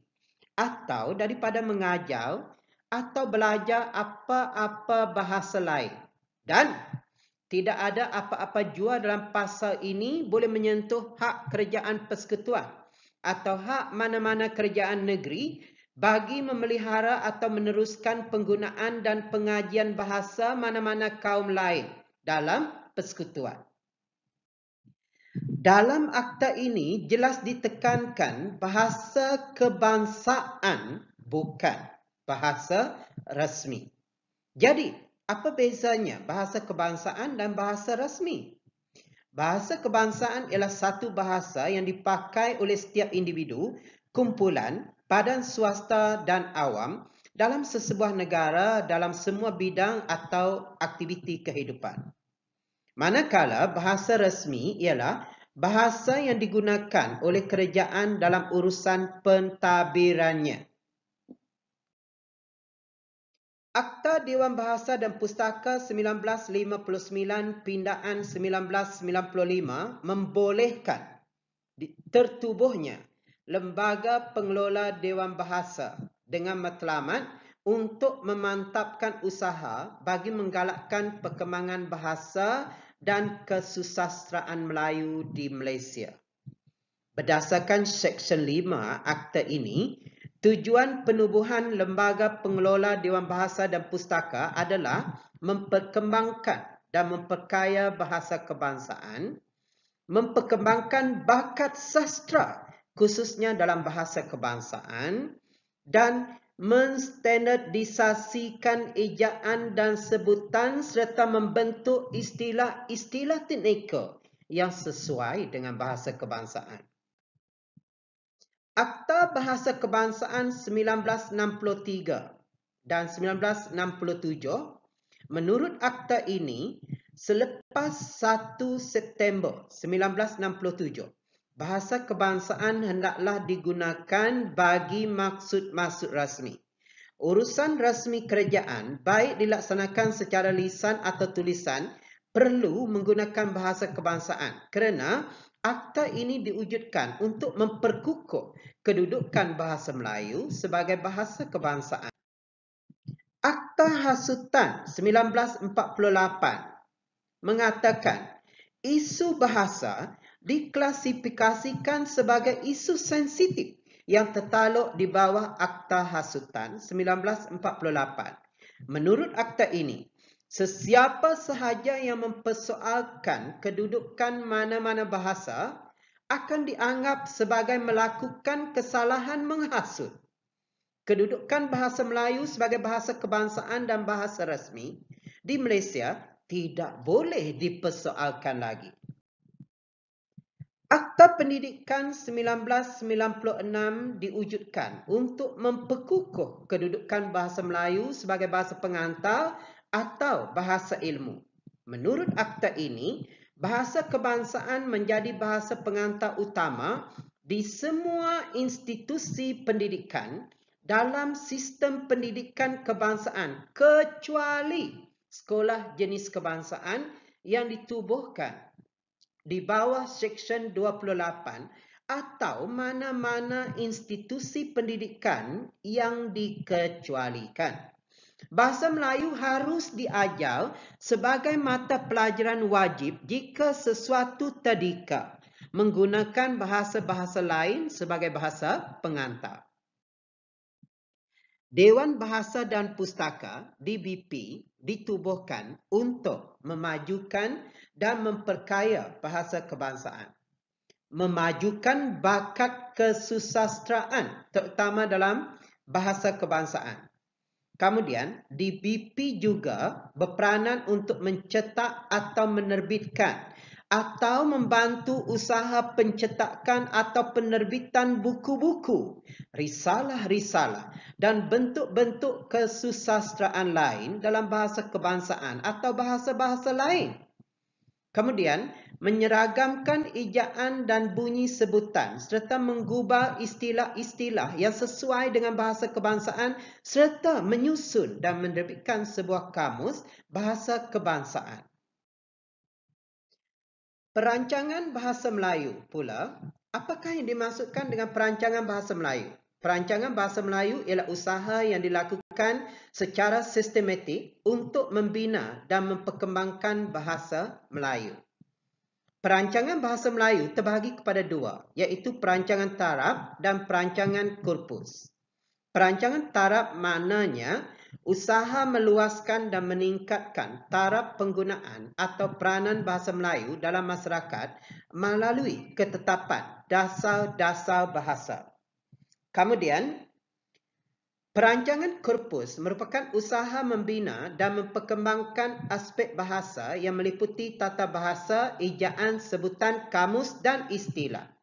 Speaker 1: atau daripada mengajar atau belajar apa-apa bahasa lain. Dan tidak ada apa-apa jua dalam pasal ini boleh menyentuh hak kerajaan persekutuan atau hak mana-mana kerajaan negeri bagi memelihara atau meneruskan penggunaan dan pengajian bahasa mana-mana kaum lain dalam persekutuan. Dalam akta ini jelas ditekankan bahasa kebangsaan bukan bahasa rasmi. Jadi, apa bezanya bahasa kebangsaan dan bahasa rasmi? Bahasa kebangsaan ialah satu bahasa yang dipakai oleh setiap individu, kumpulan, badan swasta dan awam dalam sesebuah negara dalam semua bidang atau aktiviti kehidupan. Manakala bahasa rasmi ialah bahasa yang digunakan oleh kerajaan dalam urusan pentadbirannya. Akta Dewan Bahasa dan Pustaka 1959 Pindaan 1995 membolehkan tertubuhnya Lembaga Pengelola Dewan Bahasa dengan matlamat untuk memantapkan usaha bagi menggalakkan perkembangan bahasa dan kesusastraan Melayu di Malaysia. Berdasarkan Seksyen 5 Akta ini, tujuan penubuhan Lembaga Pengelola Dewan Bahasa dan Pustaka adalah memperkembangkan dan memperkaya bahasa kebangsaan, memperkembangkan bakat sastra khususnya dalam bahasa kebangsaan dan menstandardisasikan ejaan dan sebutan serta membentuk istilah-istilah teknikal yang sesuai dengan bahasa kebangsaan. Akta Bahasa Kebangsaan 1963 dan 1967, menurut akta ini, selepas 1 September 1967, bahasa kebangsaan hendaklah digunakan bagi maksud-maksud rasmi. Urusan rasmi kerajaan, baik dilaksanakan secara lisan atau tulisan, perlu menggunakan bahasa kebangsaan kerana akta ini diwujudkan untuk memperkukuh kedudukan bahasa Melayu sebagai bahasa kebangsaan. Akta Hasutan 1948 mengatakan isu bahasa diklasifikasikan sebagai isu sensitif yang tertaluk di bawah Akta Hasutan 1948. Menurut akta ini, sesiapa sahaja yang mempersoalkan kedudukan mana-mana bahasa akan dianggap sebagai melakukan kesalahan menghasut. Kedudukan bahasa Melayu sebagai bahasa kebangsaan dan bahasa rasmi di Malaysia tidak boleh dipersoalkan lagi. Akta Pendidikan 1996 diwujudkan untuk memperkukuh kedudukan bahasa Melayu sebagai bahasa pengantar atau bahasa ilmu. Menurut akta ini, bahasa kebangsaan menjadi bahasa pengantar utama di semua institusi pendidikan dalam sistem pendidikan kebangsaan kecuali sekolah jenis kebangsaan yang ditubuhkan di bawah Seksyen 28 atau mana-mana institusi pendidikan yang dikecualikan. Bahasa Melayu harus diajar sebagai mata pelajaran wajib jika sesuatu terdika menggunakan bahasa-bahasa lain sebagai bahasa pengantar. Dewan Bahasa dan Pustaka (DBP) ditubuhkan untuk memajukan dan memperkaya bahasa kebangsaan, memajukan bakat kesusastraan terutama dalam bahasa kebangsaan. Kemudian, DBP juga berperanan untuk mencetak atau menerbitkan atau membantu usaha pencetakan atau penerbitan buku-buku, risalah-risalah dan bentuk-bentuk kesusastraan lain dalam bahasa kebangsaan atau bahasa-bahasa lain. Kemudian, menyeragamkan ejaan dan bunyi sebutan serta menggubah istilah-istilah yang sesuai dengan bahasa kebangsaan serta menyusun dan menerbitkan sebuah kamus bahasa kebangsaan. Perancangan bahasa Melayu pula, apakah yang dimaksudkan dengan perancangan bahasa Melayu? Perancangan bahasa Melayu ialah usaha yang dilakukan secara sistematik untuk membina dan memperkembangkan bahasa Melayu. Perancangan bahasa Melayu terbahagi kepada dua, iaitu perancangan taraf dan perancangan korpus. Perancangan taraf maknanya usaha meluaskan dan meningkatkan taraf penggunaan atau peranan bahasa Melayu dalam masyarakat melalui ketetapan dasar-dasar bahasa. Kemudian, perancangan korpus merupakan usaha membina dan memperkembangkan aspek bahasa yang meliputi tata bahasa, ejaan, sebutan, kamus dan istilah.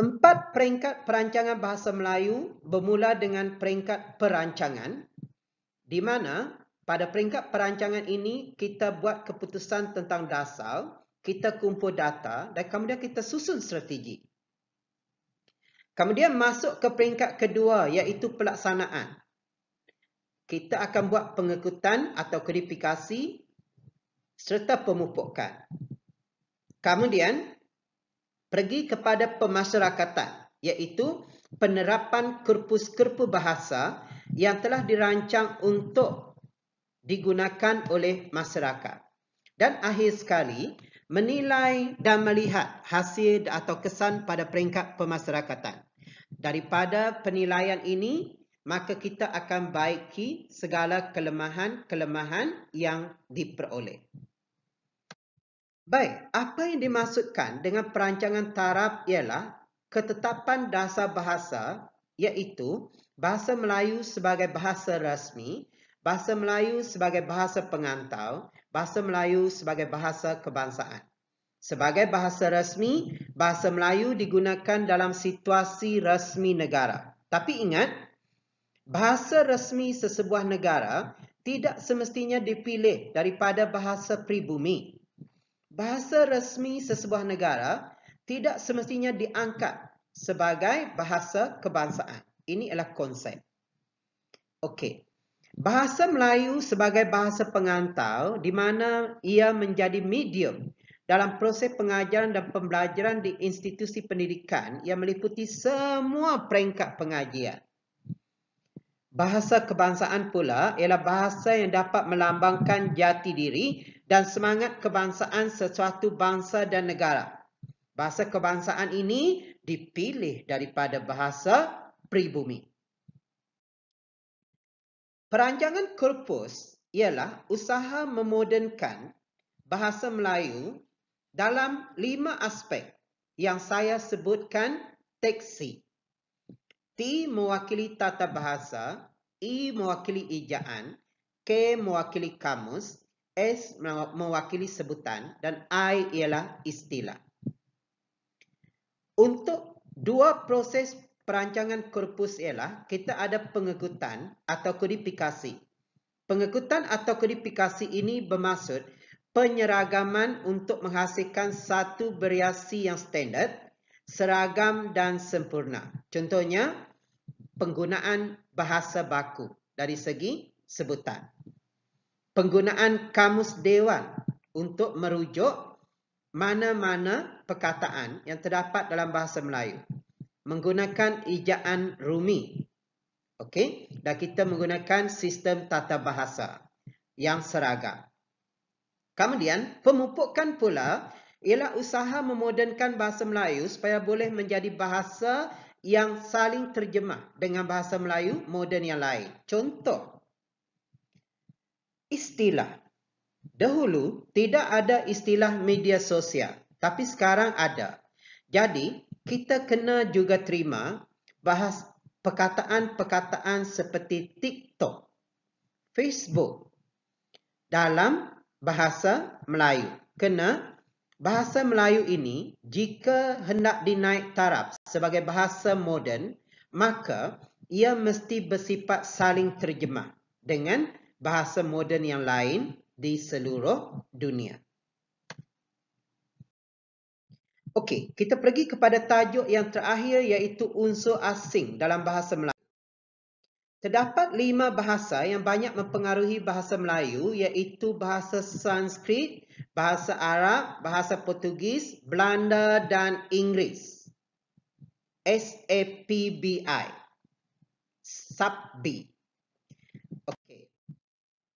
Speaker 1: 4 peringkat perancangan bahasa Melayu bermula dengan peringkat perancangan, di mana pada peringkat perancangan ini kita buat keputusan tentang dasar, kita kumpul data dan kemudian kita susun strategi. Kemudian masuk ke peringkat kedua iaitu pelaksanaan. Kita akan buat pengikutan atau kodifikasi serta pemupukan. Kemudian pergi kepada pemasyarakatan, iaitu penerapan korpus-korpus bahasa yang telah dirancang untuk digunakan oleh masyarakat. Dan akhir sekali, menilai dan melihat hasil atau kesan pada peringkat pemasyarakatan. Daripada penilaian ini, maka kita akan baiki segala kelemahan-kelemahan yang diperoleh. Baik, apa yang dimaksudkan dengan perancangan taraf ialah ketetapan dasar bahasa, iaitu bahasa Melayu sebagai bahasa rasmi, bahasa Melayu sebagai bahasa pengantar, bahasa Melayu sebagai bahasa kebangsaan. Sebagai bahasa rasmi, bahasa Melayu digunakan dalam situasi rasmi negara. Tapi ingat, bahasa resmi sesebuah negara tidak semestinya dipilih daripada bahasa pribumi. Bahasa resmi sesebuah negara tidak semestinya diangkat sebagai bahasa kebangsaan. Ini adalah konsep. Okey. Bahasa Melayu sebagai bahasa pengantau di mana ia menjadi medium dalam proses pengajaran dan pembelajaran di institusi pendidikan yang meliputi semua peringkat pengajian. Bahasa kebangsaan pula ialah bahasa yang dapat melambangkan jati diri dan semangat kebangsaan sesuatu bangsa dan negara. Bahasa kebangsaan ini dipilih daripada bahasa pribumi. Perancangan korpus ialah usaha memodernkan bahasa Melayu dalam 5 aspek yang saya sebutkan teksi. T mewakili tata bahasa, E mewakili ejaan, K mewakili kamus, S mewakili sebutan dan I ialah istilah. Untuk dua proses perancangan korpus ialah kita ada pengegutan atau kodifikasi. Pengegutan atau kodifikasi ini bermaksud penyeragaman untuk menghasilkan satu variasi yang standard, seragam dan sempurna. Contohnya, penggunaan bahasa baku dari segi sebutan. Penggunaan kamus dewan untuk merujuk mana-mana perkataan yang terdapat dalam bahasa Melayu. Menggunakan ejaan Rumi. Okey, dan kita menggunakan sistem tata bahasa yang seragam. Kemudian, pemupukan pula ialah usaha memodernkan bahasa Melayu supaya boleh menjadi bahasa yang saling terjemah dengan bahasa Melayu moden yang lain. Contoh, istilah. Dahulu tidak ada istilah media sosial, tapi sekarang ada. Jadi, kita kena juga terima bahas perkataan-perkataan seperti TikTok, Facebook dalam bahasa Melayu. Kena bahasa Melayu ini jika hendak dinaik taraf sebagai bahasa moden, maka ia mesti bersifat saling terjemah dengan bahasa moden yang lain di seluruh dunia. Okey, kita pergi kepada tajuk yang terakhir iaitu unsur asing dalam bahasa Melayu. Terdapat 5 bahasa yang banyak mempengaruhi bahasa Melayu iaitu bahasa Sanskrit, bahasa Arab, bahasa Portugis, Belanda dan Inggeris. SAPBI. SAPBI. Okey.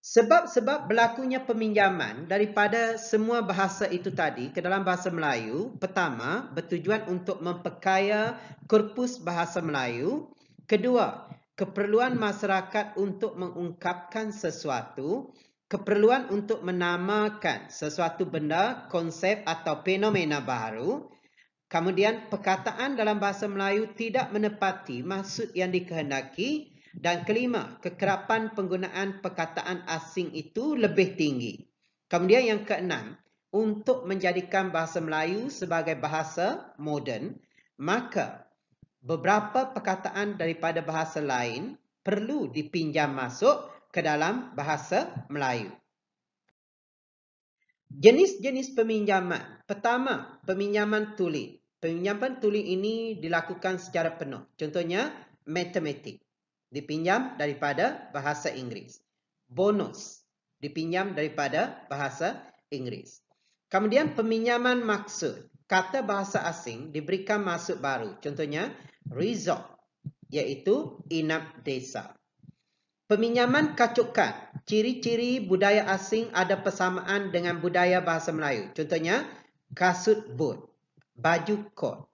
Speaker 1: Sebab-sebab berlakunya peminjaman daripada semua bahasa itu tadi ke dalam bahasa Melayu, pertama, bertujuan untuk memperkaya korpus bahasa Melayu. Kedua, keperluan masyarakat untuk mengungkapkan sesuatu, keperluan untuk menamakan sesuatu benda, konsep atau fenomena baru. Kemudian, perkataan dalam bahasa Melayu tidak menepati maksud yang dikehendaki. Dan kelima, kekerapan penggunaan perkataan asing itu lebih tinggi. Kemudian yang keenam, untuk menjadikan bahasa Melayu sebagai bahasa moden, maka beberapa perkataan daripada bahasa lain perlu dipinjam masuk ke dalam bahasa Melayu. Jenis-jenis peminjaman. Pertama, peminjaman tulis. Peminjaman tulis ini dilakukan secara penuh. Contohnya, matematik. Dipinjam daripada bahasa Inggeris. Bonus. Dipinjam daripada bahasa Inggeris. Kemudian, peminjaman maksud. Kata bahasa asing diberikan maksud baru. Contohnya, resort, iaitu inap desa. Peminjaman kacukan. Ciri-ciri budaya asing ada persamaan dengan budaya bahasa Melayu. Contohnya, kasut boot, baju kot.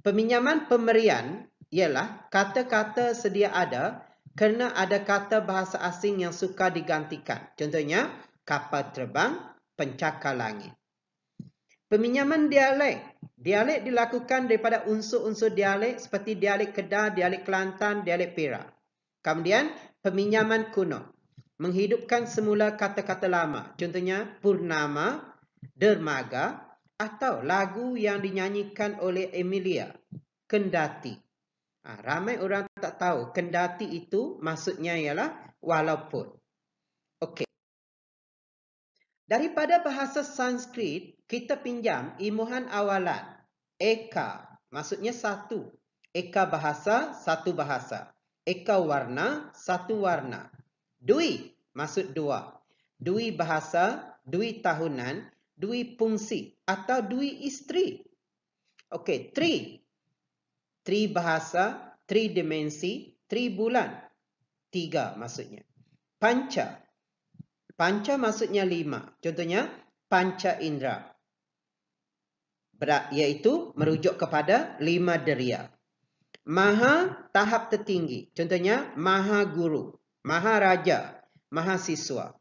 Speaker 1: Peminjaman pemberian ialah kata-kata sedia ada kerana ada kata bahasa asing yang sukar digantikan. Contohnya, kapal terbang, pencakar langit. Peminjaman dialek. Dialek dilakukan daripada unsur-unsur dialek seperti dialek Kedah, dialek Kelantan, dialek Perak. Kemudian, peminjaman kuno. Menghidupkan semula kata-kata lama. Contohnya, purnama, dermaga, atau lagu yang dinyanyikan oleh Emilia, kendati. Ramai orang tak tahu kendati itu maksudnya ialah walaupun. Okey. Daripada bahasa Sanskrit, kita pinjam ilmuhan awalan. Eka, maksudnya satu. Eka bahasa, satu bahasa. Eka warna, satu warna. Dui, maksud dua. Dui bahasa, dui tahunan, dui fungsi atau dui isteri. Okey, tri bahasa, tri dimensi, tri bulan. 3 maksudnya. Panca. Panca maksudnya 5. Contohnya, panca indera. Iaitu merujuk kepada 5 deria. Maha tahap tertinggi. Contohnya, maha guru, maha raja, maha siswa.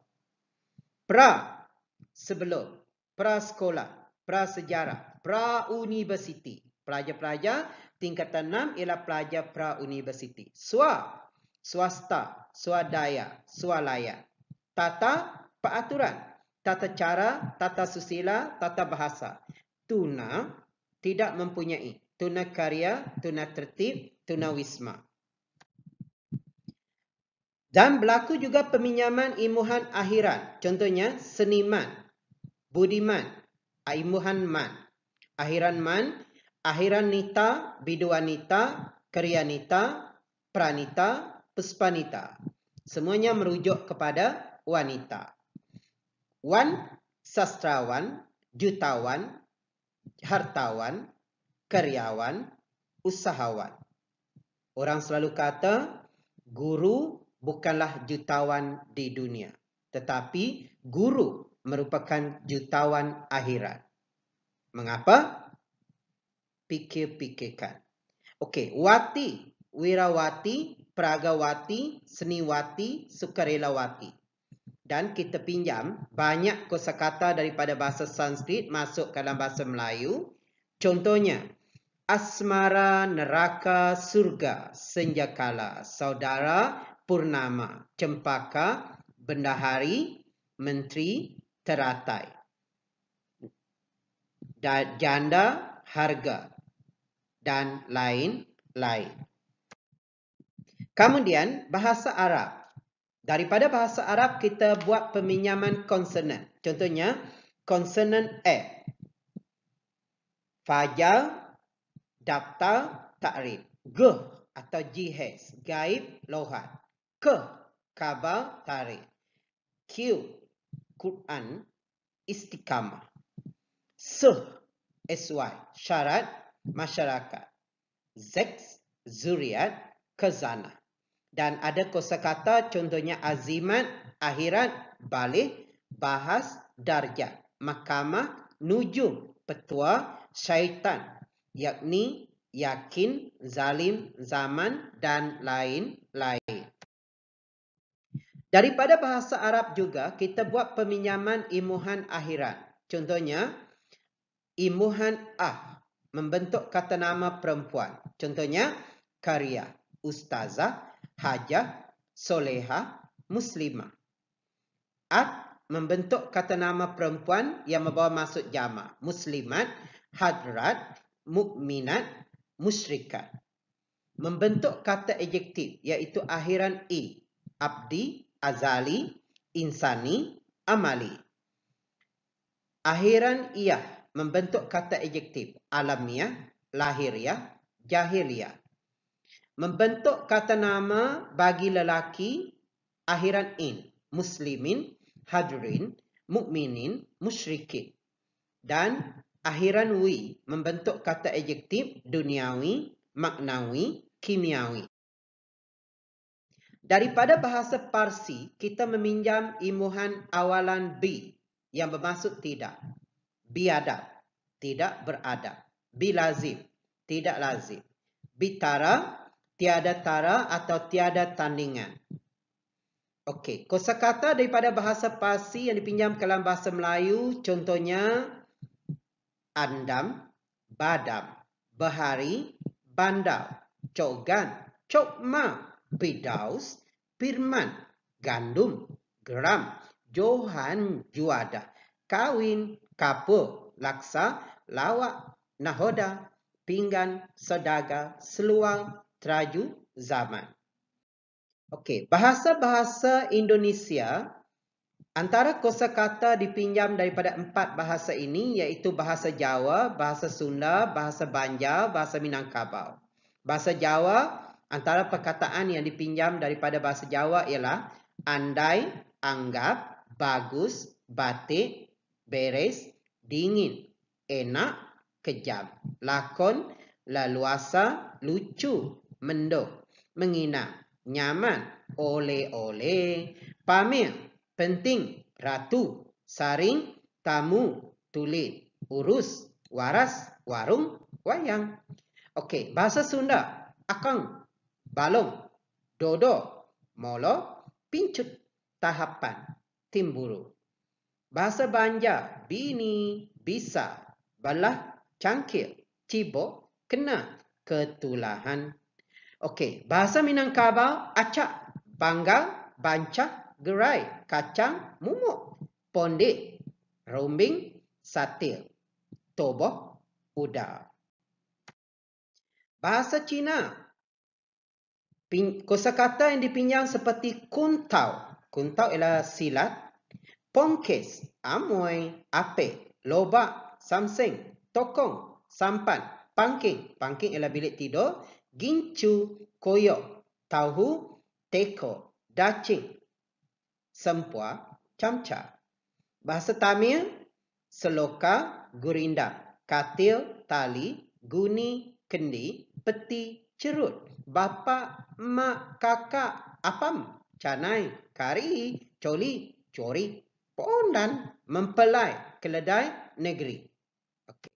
Speaker 1: Pra, sebelum. Pra sekolah, pra sejarah, pra universiti. Pelajar-pelajar tingkatan 6 ialah pelajar pra universiti. Swasta, swadaya, swalayan. Tata, peraturan. Tata cara, tata susila, tata bahasa. Tuna, tidak mempunyai. Tuna karya, tuna tertib, tuna wisma. Dan berlaku juga peminjaman ilmuhan akhiran. Contohnya, seniman, budiman, ilmuhan man. Akhiran man, akhiran nita, biduanita, karyanita, pranita, puspanita. Semuanya merujuk kepada wanita. Wan, sastrawan, jutawan, hartawan, karyawan, usahawan. Orang selalu kata, guru bukanlah jutawan di dunia. Tetapi guru merupakan jutawan akhirat. Mengapa? Pikir-pikirkan. Okey, wati, wirawati, pragawati, seniwati, sukarelawati. Dan kita pinjam banyak kosakata daripada bahasa Sanskrit masuk ke dalam bahasa Melayu. Contohnya, asmara, neraka, surga, senjakala, saudara, purnama, cempaka, bendahari, menteri, teratai. Janda, harga, dan lain-lain. Kemudian, bahasa Arab. Daripada bahasa Arab, kita buat peminjaman konsonan. Contohnya, konsonan F. Fajar, daftar, takrif. G atau jihaz, gaib, lohat. K, khabar, tarikh. Q, Quran, istiqamah. SY, syarat, masyarakat. Z, zuriat, khazanah. Dan ada kosakata contohnya azimat, akhirat, balik, bahas, darjat, mahkamah, nujum, petua, syaitan, yakni, yakin, zalim, zaman, dan lain-lain. Daripada bahasa Arab juga, kita buat peminjaman ilmuhan akhirat. Contohnya, ilmuhan membentuk kata nama perempuan. Contohnya, karya, ustazah, hajah, soleha, muslimah. Membentuk kata nama perempuan yang membawa maksud jamak. Muslimat, hadrat, mukminat, musyrikat. Membentuk kata adjektif iaitu akhiran i. Abdi, azali, insani, amali. Akhiran iyah membentuk kata adjektif. Alamiah, lahiriah, jahiliah. Membentuk kata nama bagi lelaki, akhiran in, muslimin, hadirin, mukminin, musyrikin. Dan akhiran wi membentuk kata adjektif duniawi, maknawi, kimiawi. Daripada bahasa Parsi, kita meminjam ilmuhan awalan bi yang bermaksud tidak. Biadab, tidak beradab. Bilazim, tidak lazim. Bitara, tiada tara atau tiada tandingan. Okey, kosakata daripada bahasa Parsi yang dipinjam ke dalam bahasa Melayu, contohnya andam, badam, bahari, bandar, cogan, cokma, pidaus, firman, gandum, geram, johan, juada, kawin, kapur, laksa, lawak, nahoda, pinggan, sedaga, seluar, teraju zaman. Okey, bahasa-bahasa Indonesia, antara kosakata dipinjam daripada 4 bahasa ini iaitu bahasa Jawa, bahasa Sunda, bahasa Banjar, bahasa Minangkabau. Bahasa Jawa, antara perkataan yang dipinjam daripada bahasa Jawa ialah andai, anggap, bagus, batik, beres, dingin, enak, kejam, lakon, leluasa, lucu, mendung, menginap, nyaman, oleh-oleh, pamer, penting, ratu, saring, tamu, tulis, urus, waras, warung, wayang. Okey, bahasa Sunda, akang, balong, dodo, molo, pincut, tahapan, timburu. Bahasa Banjar, bini, bisa, balah, cangkir, cibok, kena, ketulahan. Okey, bahasa Minangkabau, acak, banggal, bancak, gerai, kacang, mumuk, pondek, rombing, satir, toboh, udar. Bahasa Cina, kosakata yang dipinjam seperti kuntau. Kuntau ialah silat. Pongkes, amoy, apek, lobak, samseng, tokong, sampan, pangking. Pangking ialah bilik tidur. Gincu, koyok, tauhu, teko, dacing, sempua, camca. Bahasa Tamil, seloka, gurinda, katil, tali, guni, kendi, peti, cerut, bapa, mak, kakak, apam, canai, kari, coli, cori, pondan, mempelai, keledai, negeri. Okay.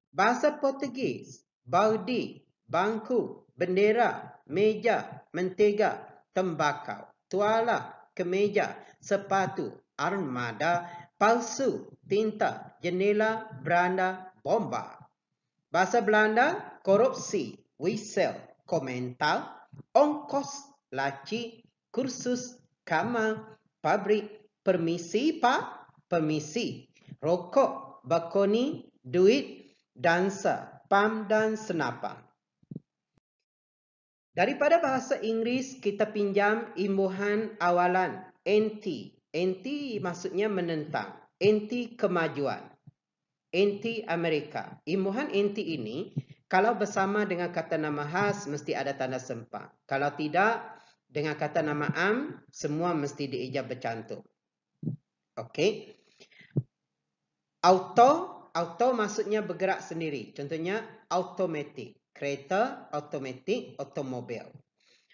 Speaker 1: Bahasa Portugis, baudi, bangku, bendera, meja, mentega, tembakau, tuala, kemeja, sepatu, armada, palsu, tinta, jendela, beranda, bomba. Bahasa Belanda, korupsi, whistle, komental, ongkos, laci, kursus, kamar, pabrik, permisi pak, permisi, rokok, bakoni, duit, dansa, pam dan senapang. Daripada bahasa Inggeris, kita pinjam imbuhan awalan, anti. Anti maksudnya menentang, anti kemajuan, anti Amerika. Imbuhan anti ini, kalau bersama dengan kata nama khas, mesti ada tanda sempang. Kalau tidak, dengan kata nama am, semua mesti diijab bercantum. Okey. Auto maksudnya bergerak sendiri. Contohnya automatic. Kereta, automatic, automobil.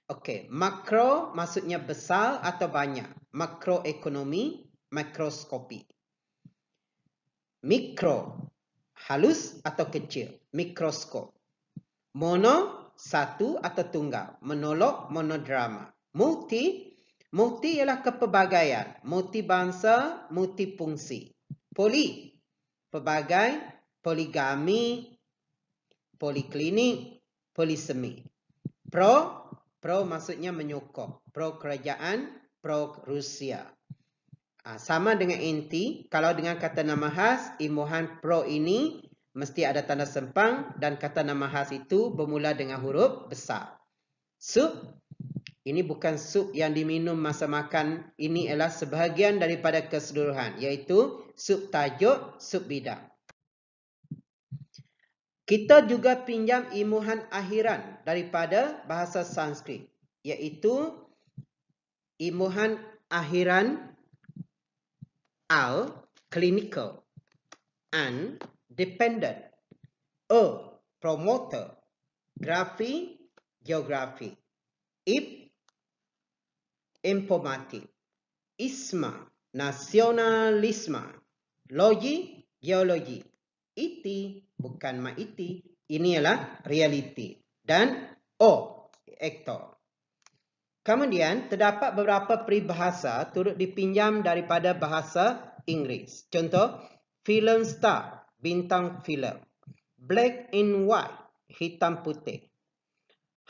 Speaker 1: Okey, makro maksudnya besar atau banyak. Makroekonomi, mikroskopi. Mikro, halus atau kecil. Mikroskop. Mono, satu atau tunggal. Monolog, monodrama. Multi ialah kepelbagaian. Multibangsa, multifungsi. Poli, pelbagai, poligami, poliklinik, polisemi. Pro maksudnya menyokong. Pro kerajaan, pro Rusia. Sama dengan anti, kalau dengan kata nama khas, imbuhan pro ini mesti ada tanda sempang dan kata nama khas itu bermula dengan huruf besar. Sup, ini bukan sup yang diminum masa makan, ini adalah sebahagian daripada keseluruhan, iaitu sup tajuk, sup bidang. Kita juga pinjam imbuhan akhiran daripada bahasa Sanskrit, iaitu imbuhan akhiran al, clinical, an, dependent, promoter, grafi, geografi, informatif, isma, nasionalisme, logi, geologi, iti, bukan maiti, ini adalah reality, dan actor. Kemudian, terdapat beberapa peribahasa turut dipinjam daripada bahasa Inggeris. Contoh, film star, bintang filem. Black and white, hitam putih.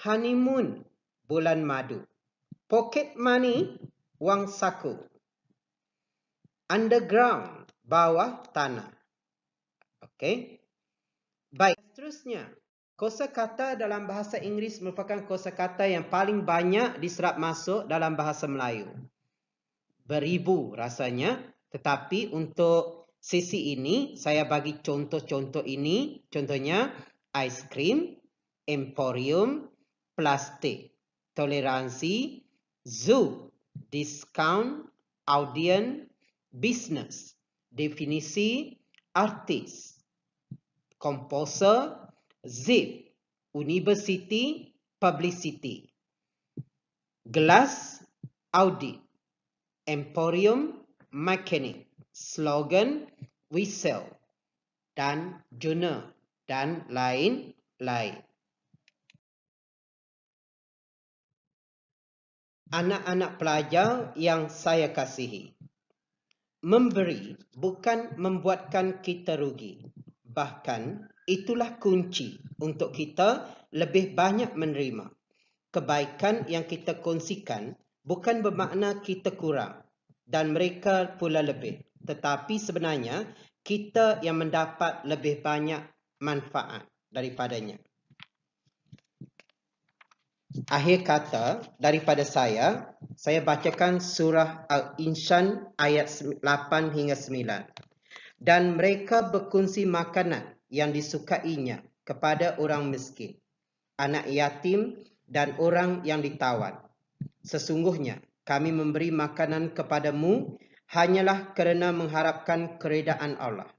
Speaker 1: Honeymoon, bulan madu. Pocket money, wang saku. Underground, bawah tanah. Okey. Baik, seterusnya. Kosakata dalam bahasa Inggeris merupakan kosakata yang paling banyak diserap masuk dalam bahasa Melayu. Beribu rasanya, tetapi untuk sesi ini saya bagi contoh-contoh ini. Contohnya aiskrim, emporium, plastik, toleransi, zoo, discount, audien, business, definisi, artis, composer, zip, university, publicity, gelas, audit, emporium, mechanic, slogan, whistle, dan jurnal, dan lain-lain. Anak-anak pelajar yang saya kasihi, memberi bukan membuatkan kita rugi. Bahkan itulah kunci untuk kita lebih banyak menerima. Kebaikan yang kita kongsikan bukan bermakna kita kurang dan mereka pula lebih. Tetapi sebenarnya kita yang mendapat lebih banyak manfaat daripadanya. Akhir kata daripada saya bacakan surah Al-Insan ayat 8 hingga 9. Dan mereka berkongsi makanan yang disukainya kepada orang miskin, anak yatim dan orang yang ditawan. Sesungguhnya kami memberi makanan kepadamu hanyalah kerana mengharapkan keredaan Allah.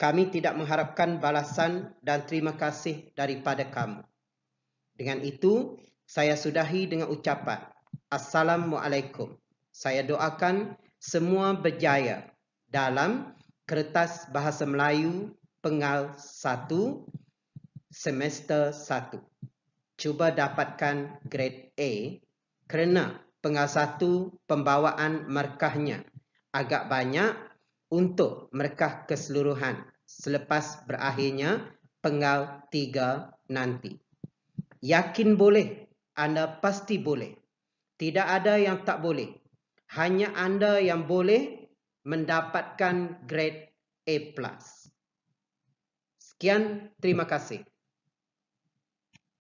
Speaker 1: Kami tidak mengharapkan balasan dan terima kasih daripada kamu. Dengan itu, saya sudahi dengan ucapan Assalamualaikum. Saya doakan semua berjaya dalam Kertas Bahasa Melayu Pengal 1 Semester 1. Cuba dapatkan grade A kerana Pengal 1 pembawaan markahnya agak banyak untuk markah keseluruhan selepas berakhirnya Pengal 3 nanti. Yakin boleh, anda pasti boleh. Tidak ada yang tak boleh. Hanya anda yang boleh mendapatkan grade A+. Sekian, terima kasih.